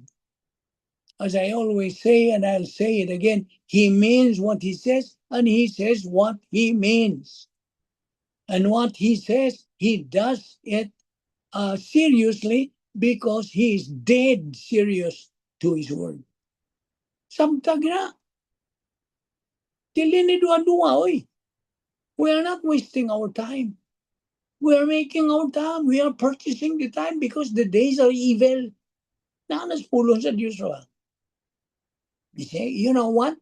As I always say, and I'll say it again, He means what He says, and He says what He means. And what He says, He does it seriously, because He is dead serious to His word. Samtag na. Tilini dua-dua, oy. We are not wasting our time. We are making our time. We are purchasing the time because the days are evil. Nanas pulong sa Diyos ra. You know what?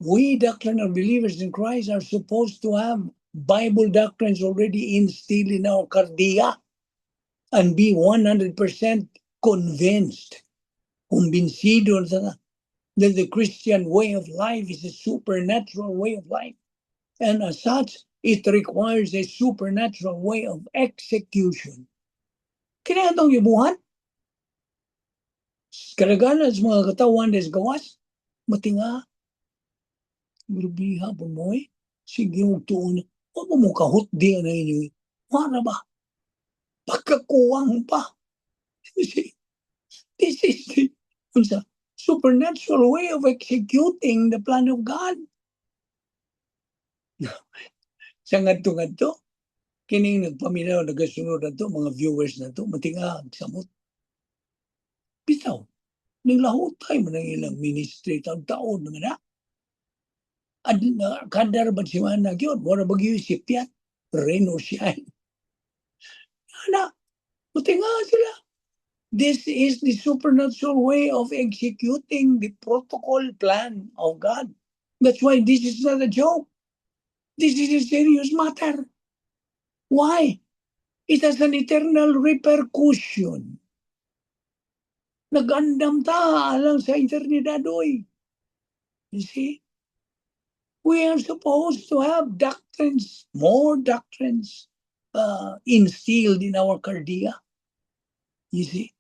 We doctrinal believers in Christ are supposed to have Bible doctrines already instilled in our cardia and be 100% convinced, convencido that the Christian way of life is a supernatural way of life. And as such, it requires a supernatural way of execution. Kaya itong ibuhan? Karaganas mga katawan des gawas, matinga. Grubiha po mo eh. Sige mo tuon. O mo kahot di na inyo. Wala ba? Pagkakuwang pa. See, this is the supernatural way of executing the plan of God. Sa ngadto-ngadto, kining nagpaminaw, nagasunod na to, mga viewers na to, matinga, samot. Bitaw, naglahutay mo ng ilang ministry, taon naman na. At kadar ba si Mana yun? Wala ba yung sipyat? Reno siya. Ano? Matinga sila. This is the supernatural way of executing the protocol plan of God. That's why this is not a joke. This is a serious matter. Why? It has an eternal repercussion. Nagandam ta alang sa eternidad, oy. You see? We are supposed to have doctrines, more doctrines instilled in our cardia. You see?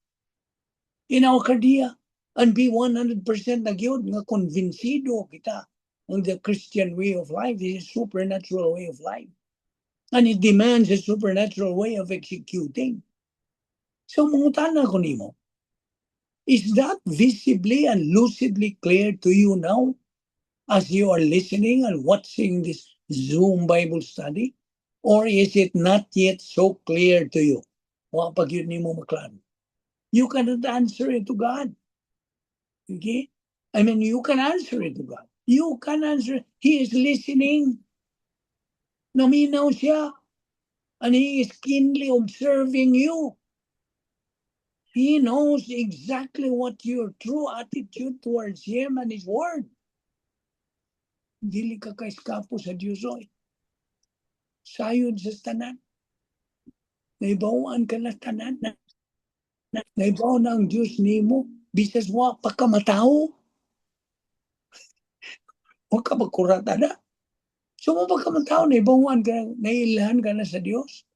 In our cardia. And be 100% nagyod nga konvinsido kita on the Christian way of life. This is a supernatural way of life. And it demands a supernatural way of executing. So, mungutana ko nimo, is that visibly and lucidly clear to you now as you are listening and watching this Zoom Bible study? Or is it not yet so clear to you? Pag yun nimo maklaro. You cannot answer it to God. Okay? I mean, you can answer it to God. You can answer. He is listening. Naminaw siya. And He is keenly observing you. He knows exactly what your true attitude towards Him and His Word. Dili ka kaiskapo sa Diyos, oy. Sayod sa tanan. Naibawaan ka na tanan. Naibaw na ang Diyos nimo. Bisas wa pagkamatao. Huwag ka magkurata na. So mo pagkamatao, naibawaan ka, nailahan ka na sa Diyos.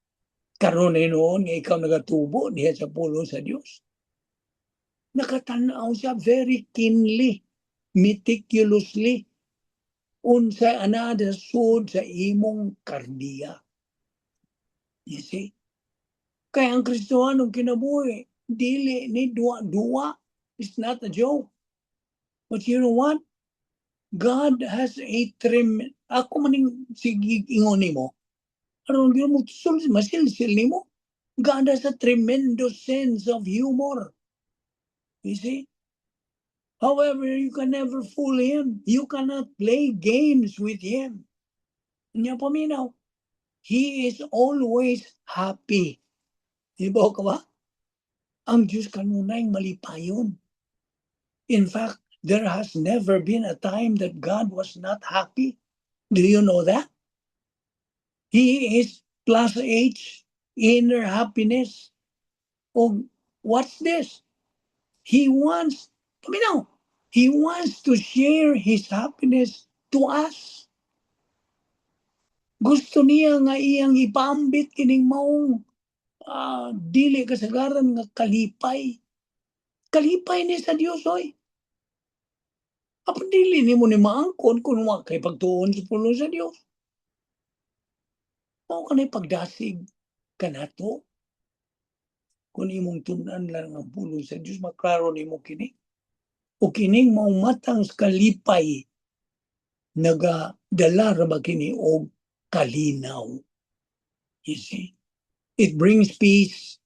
Karon noon nga ikaw nagatubo niya sa pulo sa Diyos. Nakatanaw siya very keenly, meticulously, unsa anada sud sa imong kardiya. You see? Kaya ang Kristohanong kinabuhi, dili ni duwa. It's not a joke. But you know what? God has a ako maning sige ingon nimo. Aron gyud mo masilsil nimo. God has a tremendous sense of humor. You see? However, you can never fool Him. You cannot play games with Him. Nya paminaw, He is always happy. Ibaw ka ba? Ang Diyos kanunay malipayon. In fact, there has never been a time that God was not happy. Do you know that? He is plus H, inner happiness. Oh, what's this? He wants, He wants to share His happiness to us. Gusto niya nga iyang ipambit kining maong dili kasagaran nga kalipay. Kalipay ni sa Dios, oy. Apo dili nimo ni maangkon kung wa kay pagtuon sa pulo sa Dios. Mao kanay pagdasig kanato. Kung imong tun-an lang ang pulo sa Dios, maklaro nimo kini. O kining maong matang kalipay nagadala ra ba kini og kalinaw. You see? It brings peace.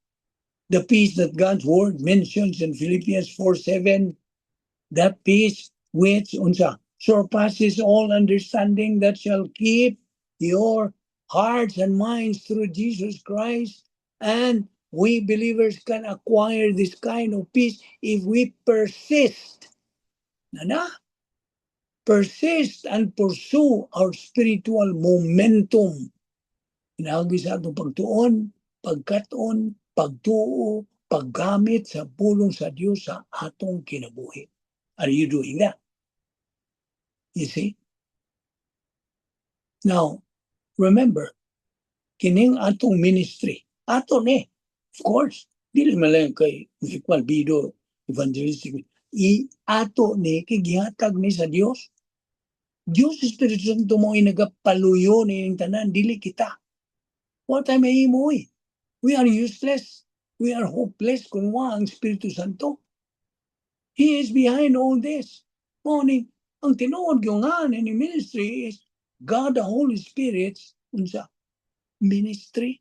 The peace that God's word mentions in Philippians 4:7, that peace which surpasses all understanding, that shall keep your hearts and minds through Jesus Christ. And we believers can acquire this kind of peace if we persist. Persist and pursue our spiritual momentum. Inaagi sa atong pagtuon, pagkaton, pagtuo, paggamit sa pulong sa Diyos sa atong kinabuhi. Are you doing that? You see? Now, remember, kining atong ministry, ato ni, of course, dili malang kay Vikmal Bido, evangelistic, ato ni, kigihatag ni sa Diyos. Diyos Espiritu Santo mo nagapaluyo ni tanan, dili kita. What time ay mo eh? We are useless. We are hopeless kung wa ang Espiritu Santo. He is behind all this. Morning, ang tinuod yung nga ni ministry is God the Holy Spirit's ministry.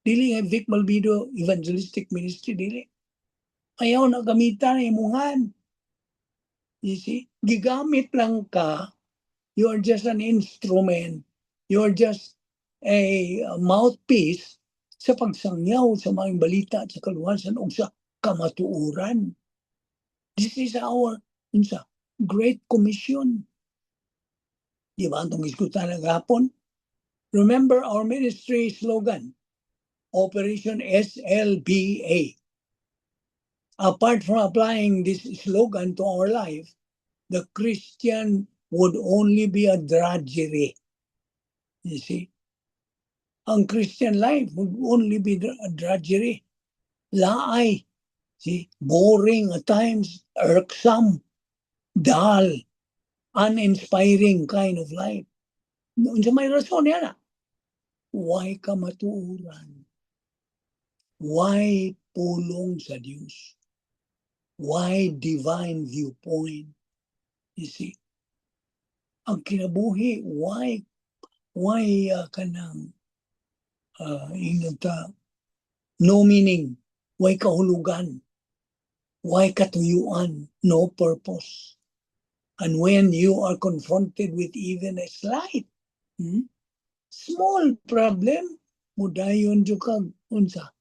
Dili nga Vic Malbido evangelistic ministry, dili. Ayaw na gamitan na imungan. You see? Gigamit lang ka. You are just an instrument. You are just a mouthpiece sa pagsangyaw sa mga balita at sa kaluwasan o sa kamatuuran. This is our Great Commission. Di ba? Itong iskutan ng hapon, Remember our ministry slogan, Operation SLBA. Apart from applying this slogan to our life, the Christian would only be a drudgery. You see? Ang Christian life would only be a drudgery. Laay. See? Boring at times, irksome, dull, uninspiring kind of life. Noon sa may rason yan. Why kamatuuran? Why pulong sa Diyos? Why divine viewpoint? You see? Ang kinabuhi, why kanang no meaning, why kahulugan, why katuyuan, no purpose. And when you are confronted with even a slight, small problem, mudayon jud kag unsa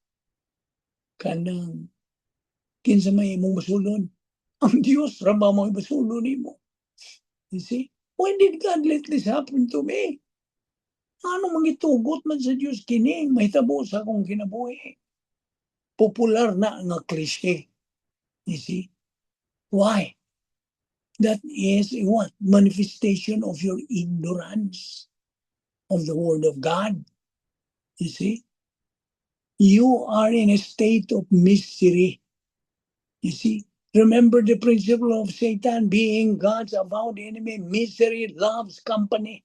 kanang kinsa may imong basulon. Ang Dios ra ba mo basulon nimo? You see? When did God let this happen to me? Ano mangitugot man sa Diyos kini, mahitabo sa akong kinabuhi. Popular na nga cliche. You see? Why? That is what? Manifestation of your ignorance of the Word of God. You see? You are in a state of misery. You see? Remember the principle of Satan being God's avowed enemy. Misery loves company.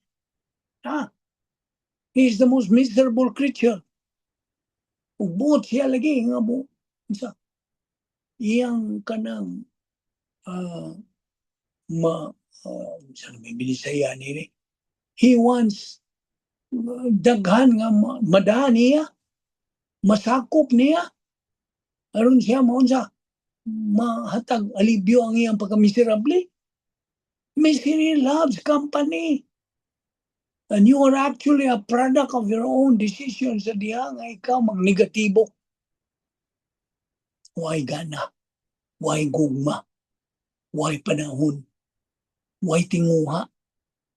He is the most miserable creature. Ubot siya lagi nga mo. Iyang kanang saan may binisaya nini? He wants daghan nga madaan niya, masakop niya, aron siya maunsa mahatag alibyo ang iyang pagkamiserable. Misery loves company. And you are actually a product of your own decisions sa diha nga ikaw magnegatibo. Why gana? Why gugma? Why panahon? Why tinguha?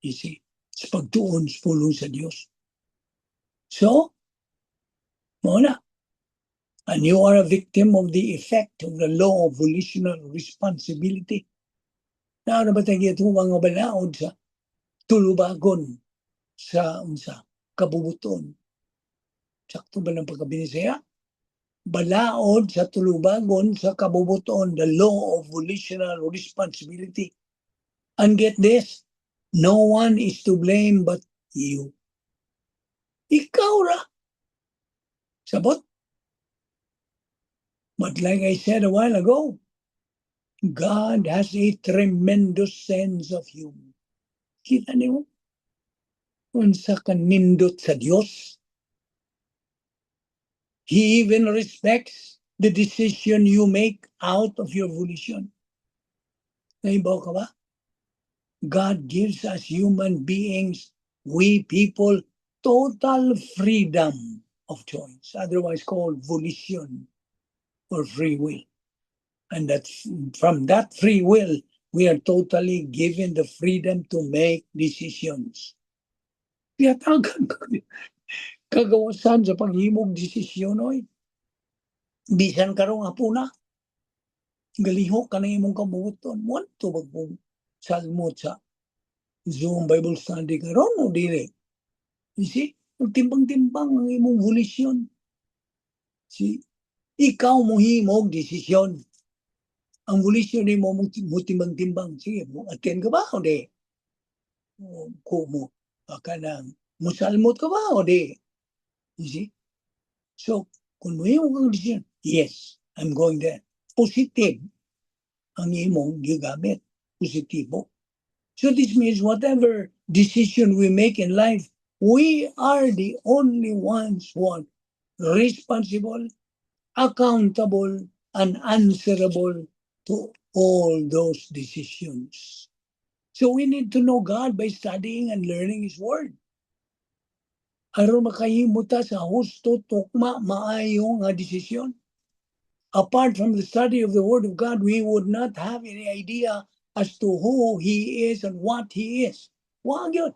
You see? Sa pagtuon sa pulong sa Diyos. So, muna. And you are a victim of the effect of the law of volitional responsibility. Naara ba tayo ituwang nga balaod sa tulubagon sa kabubuton? Sakto ba ng pagkabinisaya? Balaod sa tulubagon sa kabubuton, the law of volitional responsibility. And get this, no one is to blame but you. Ikaw ra. Sabot? But like I said a while ago, God has a tremendous sense of humor. Kita niyo? Unsa ka nindot sa Dios. He even respects the decision you make out of your volition. Naibaw ka ba? God gives us human beings, we people, total freedom of choice, otherwise called volition or free will. And that from that free will, we are totally given the freedom to make decisions. Kaya kagawasan sa paghimog desisyon, oy. Bisan karong hapuna, galihok ka na imong kabubuton. Wanto bagpong salmo sa Zoom Bible study karon o dili. You see? Magtimbang-timbang ang imong volition. See? Ikaw mo himog desisyon. Ang volition ni mo timbang-timbang. Sige, attend ka ba o di? Kumo kanang musalmot ka ba o di? You see? So, kung mo himog ang desisyon, yes, I'm going there. Positive ang imong gigamit. Positibo. So this means whatever decision we make in life, we are the only ones who are responsible, accountable, and answerable to all those decisions. So we need to know God by studying and learning His Word. Aron makahimuta sa husto, tukma, maayong nga desisyon. Apart from the study of the Word of God, we would not have any idea as to who He is and what He is. Wag yun.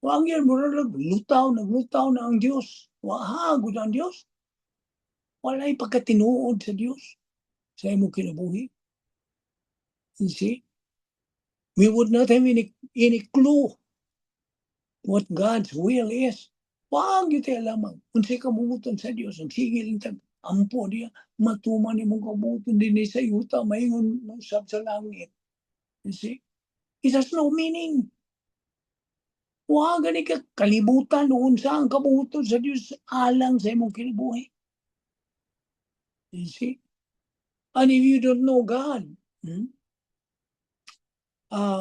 Wang yan, naglutaw na ang Diyos. Wahagod ang Diyos. Wala'y pagkatinuod sa Diyos. Sa imong kinabuhi. You see? We would not have any clue what God's will is. Wag yun tayo lamang. Unsay kabubuton sa Diyos. Ang sigil intag ampo diya. Matuman ni mong kabubuton din sa yuta. Mayingon usab sa langit. You see? It has no meaning. Wag gani ka kalibutan noon sa ang kabubuton sa Diyos alang sa imong kinabuhi. You see? And if you don't know God,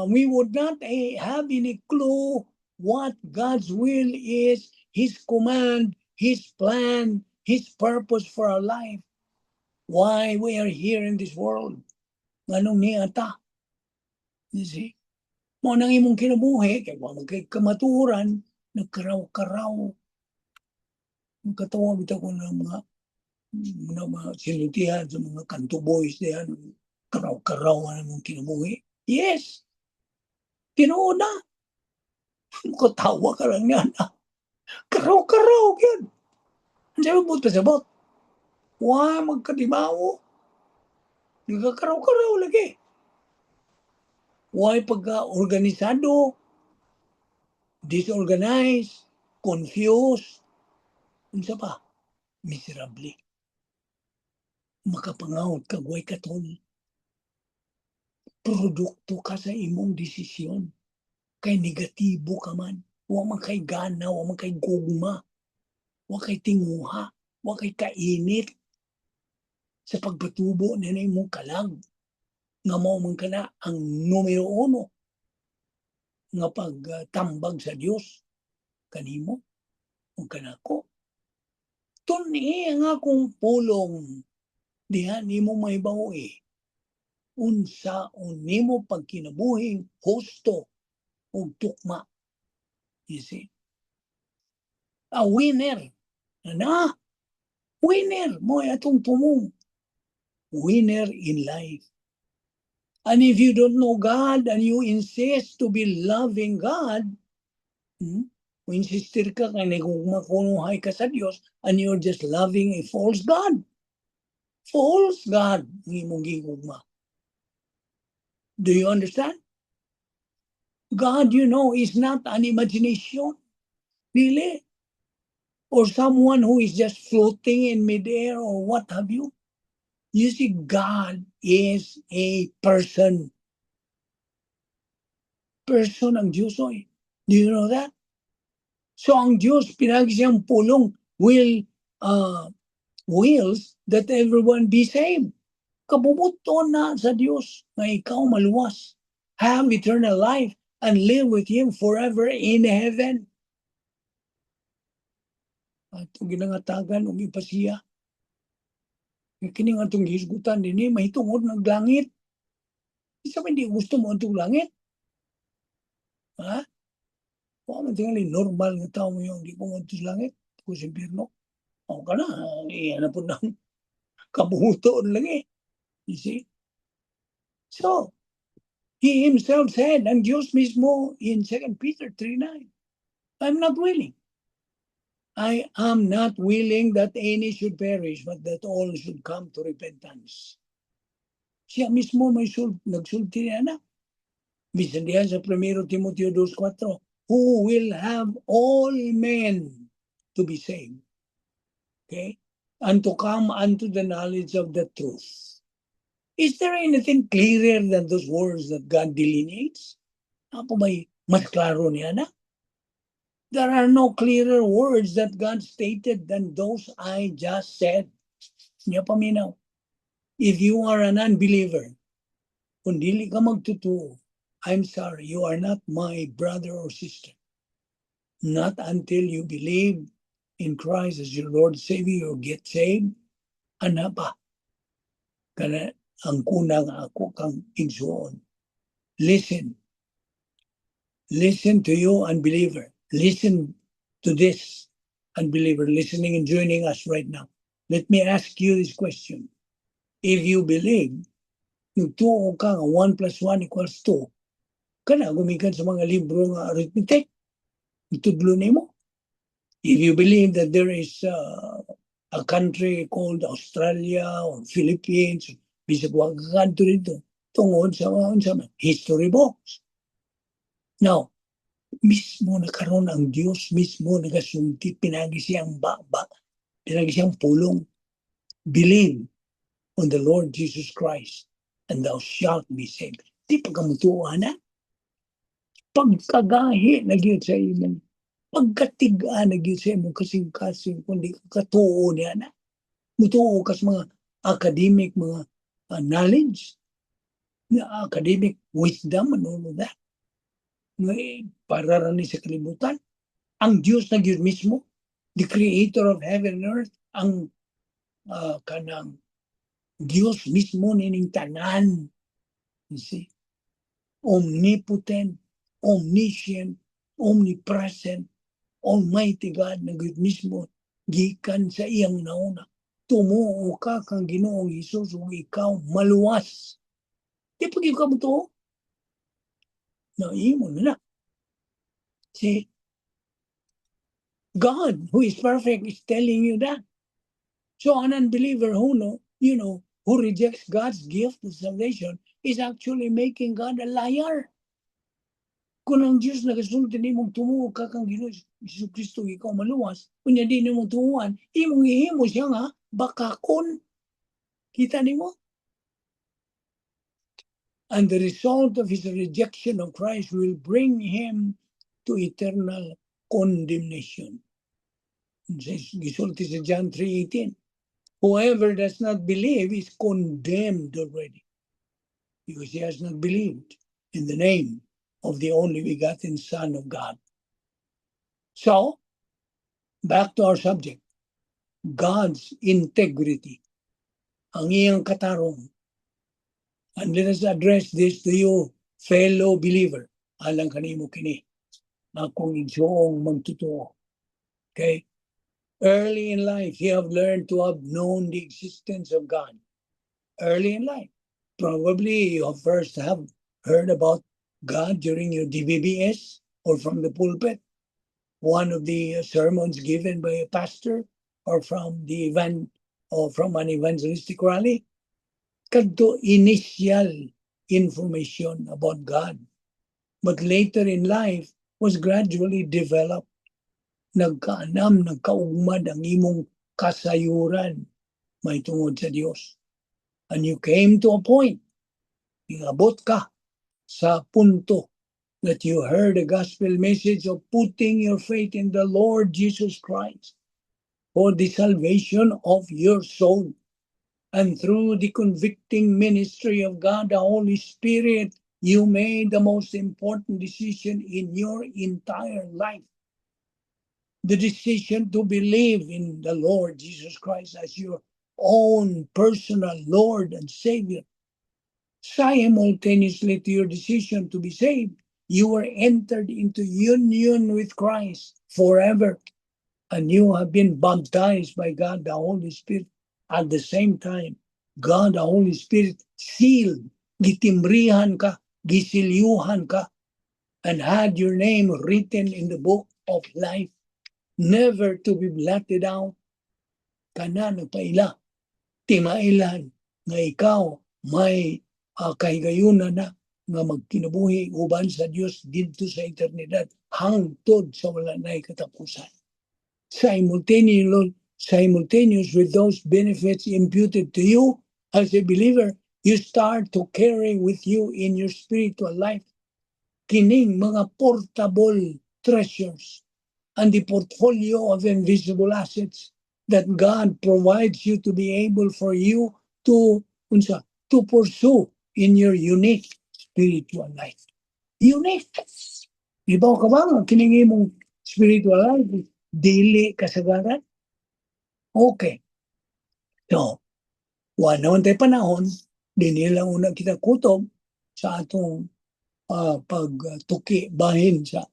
we would not have any clue what God's will is, His command, His plan, His purpose for our life. Why we are here in this world. Nganong niata. You see? Mo nang imong kinabuhi, kaya kay kamaturan, nagkaraw-karaw. Magkatawa bitaw ko ng mga sinutihan sa mga kanto boys diyan. Karaw-karaw ang imong kinabuhi. Yes! Tinuod na. Katawa ka lang yan. Karaw-karaw yan. Ang sabi mo pasabot. Wah, magkadimawo. Nagkakaraw-karaw lagi. Why pagka-organisado, disorganized, confused, unsa pa? Miserable. Makapangawot ka, way katol. Produkto ka sa imong desisyon. Kay negatibo ka man. Wa man kay gana, wa man kay gugma. Wa kay tinguha, wa kay kainit. Sa pagpatubo na imong kalag. Nga mao man kana ang numero 1 nga pagtambag sa Dios kanimo o kanako. Tuni ang akong pulong diha nimo mahibaw unsa nimo pagkinabuhing husto ug tukma. You see? A winner. Winner mo atong tumong. Winner in life. And if you don't know God and you insist to be loving God, insistir ka kaya kung makunuhay ka sa Diyos and you're just loving a false God. False God ang imong gigugma. Do you understand? God, is not an imagination. Really? Or someone who is just floating in midair or what have you. You see, God is a person. Person ang Diyos oy. Do you know that? So ang Diyos pinagi siyang pulong wills that everyone be saved. Kabubuton na sa Diyos na ikaw maluwas. Have eternal life and live with Him forever in heaven. At ginangatagan o ipasiya. Kini nga itong hisgutan din mahitungod ng langit. Isa hindi gusto mo itong langit. Ha? Kung ano tingali, normal nga tao mo yung hindi ko mo itong langit. Kung si Pirno. O ka na, na po ng kabuhutoon lang You see? So, He Himself said, ang Diyos mismo in 2 Peter 3:9, I'm not willing. I am not willing that any should perish, but that all should come to repentance. Siya mismo may nagsulti na. Bisan diyan sa 1 Timoteo 2:4, who will have all men to be saved. Okay? And to come unto the knowledge of the truth. Is there anything clearer than those words that God delineates? Ako may mas klaro niya na? There are no clearer words that God stated than those I just said. Niya paminaw. If you are an unbeliever, kung dili ka magtutuo, I'm sorry, you are not my brother or sister. Not until you believe in Christ as your Lord and Savior, you get saved. Ano pa? Kana ang kunang ako kang igsuon. Listen. Listen to you, unbeliever. Listen to this unbeliever listening and joining us right now. Let me ask you this question. If you believe, nagtuo ka nga 1 + 1 = 2, kana gumikan sa mga libro nga arithmetic. Itudlo nimo. If you believe that there is a country called Australia or Philippines, bisag wag country dito, tungod sa history books. Now, mismo nakaroon ang Diyos, mismo nagasulti, pinagi siyang pinagi siyang pulong. Believe on the Lord Jesus Christ and thou shalt be saved. Di pagkamutuan na. Pagkagahi na gyud sa imong pagkatigaan na gyud sa imong kasing-kasing kundi katuo niya na. Mutuo kas mga academic, mga knowledge, academic wisdom and all of that. Para rin sa kalibutan. Ang Diyos na gyud mismo, the creator of heaven and earth, ang kanang Diyos mismo nining tanan. You see? Omnipotent, omniscient, omnipresent, Almighty God na Gud mismo gikan sa iyang nauna. Tumuo ka kang Ginoong Hesus ug ikaw maluwas. Di pag ikaw mo to? No, imo na. See, God, who is perfect, is telling you that. So an unbeliever who who rejects God's gift of salvation is actually making God a liar. Kung ang Diyos nagasulti nimong tumuo ka kang Ginoo Hesus Kristo ikaw maluwas, kunya di nimong tumuan, imong ihimo siya nga bakakon. Kita nimo? And the result of his rejection of Christ will bring him to eternal condemnation. Gisulti sa John 3:18. Whoever does not believe is condemned already, because he has not believed in the name of the only begotten Son of God. So, back to our subject, God's integrity, ang iyang katarong. And let us address this to you, fellow believer. Alang kanimo kini, akong igsoong magtutuo. Okay? Early in life, you have learned to have known the existence of God. Early in life. Probably you first have heard about God during your DBBS or from the pulpit, one of the sermons given by a pastor or from from an evangelistic rally. Kadto initial information about God. But later in life was gradually developed. Nagkaanam, nagkaugmad ang imong kasayuran may tungod sa Diyos. And you came to a point, ingabot ka sa punto that you heard the gospel message of putting your faith in the Lord Jesus Christ for the salvation of your soul. And through the convicting ministry of God, the Holy Spirit, you made the most important decision in your entire life. The decision to believe in the Lord Jesus Christ as your own personal Lord and Savior. Simultaneously to your decision to be saved, you were entered into union with Christ forever. And you have been baptized by God, the Holy Spirit. At the same time, God, the Holy Spirit, sealed, gitimbrihan ka, gisilyuhan ka, and had your name written in the book of life, never to be blotted out. Kana nagpaila, timailan, nga ikaw may kahigayunan na nga magkinabuhi uban sa Dios dito sa eternidad hangtod sa wala na'y katapusan. Simultaneous with those benefits imputed to you as a believer, you start to carry with you in your spiritual life kining mga portable treasures and the portfolio of invisible assets that God provides you to be able for you to pursue in your unique spiritual life. Unique. Ibaw ka ba nga kining imong spiritual life? Dili kasagaran? Okay. So, wala naman tayo panahon, di nila una kita kutob sa atong pagtuki bahin sa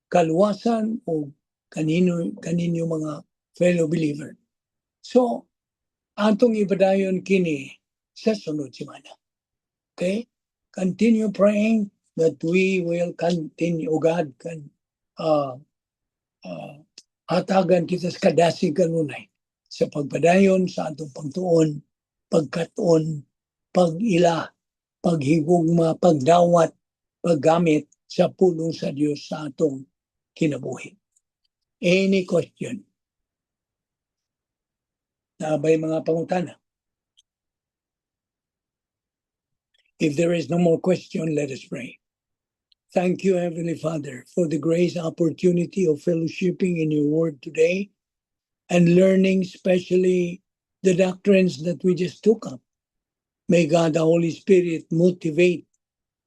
kaluwasan o kanino mga fellow believer. So, atong ibadayon kini sa sunod semana. Okay? Continue praying that we will continue, God can hatagan kita sa kadasig kanunay sa pagpadayon sa atong pagtuon, pagkaton, pag-ila, paghigugma, pagdawat, paggamit sa pulong sa Dios sa atong kinabuhi. Any question? Nabay mga pangutana? If there is no more question, let us pray. Thank you, Heavenly Father, for the grace opportunity of fellowshipping in your word today and learning especially the doctrines that we just took up. May God, the Holy Spirit, motivate,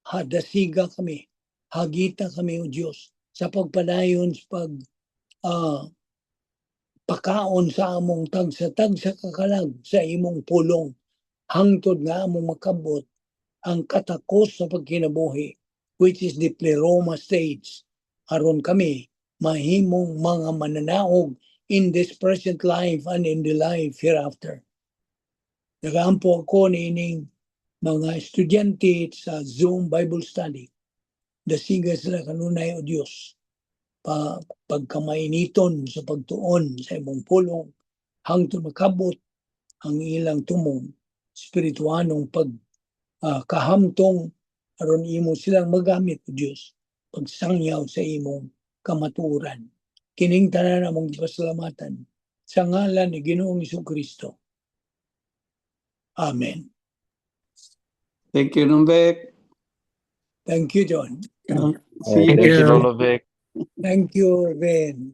hadasiga kami, hagita kami, O Diyos, sa pagpadayon sa pakaon sa among tagsa-tagsa kakalag sa imong pulong, hangtod nga among makabot ang katakos sa pagkinabuhi, which is the pleroma stage. Aron kami mahimong mga mananaog in this present life and in the life hereafter. Nagaampo ako niining mga estudyante sa Zoom Bible Study. Dasiga sila kanunay, O Diyos, pagkamainiton sa pagtuon sa imong pulong, hangtod makabot ang ilang tumong spirituanong kahamtong aron imo silang magamit, O Diyos, pagsangyaw sa imong kamatuoran. Kining tanan among pasalamatan sa ngalan ni Ginoong Jesucristo. Amen. Thank you, Numbek. Thank you, John. See you Thank next you. week. Lolo Vic. Thank you, Ben.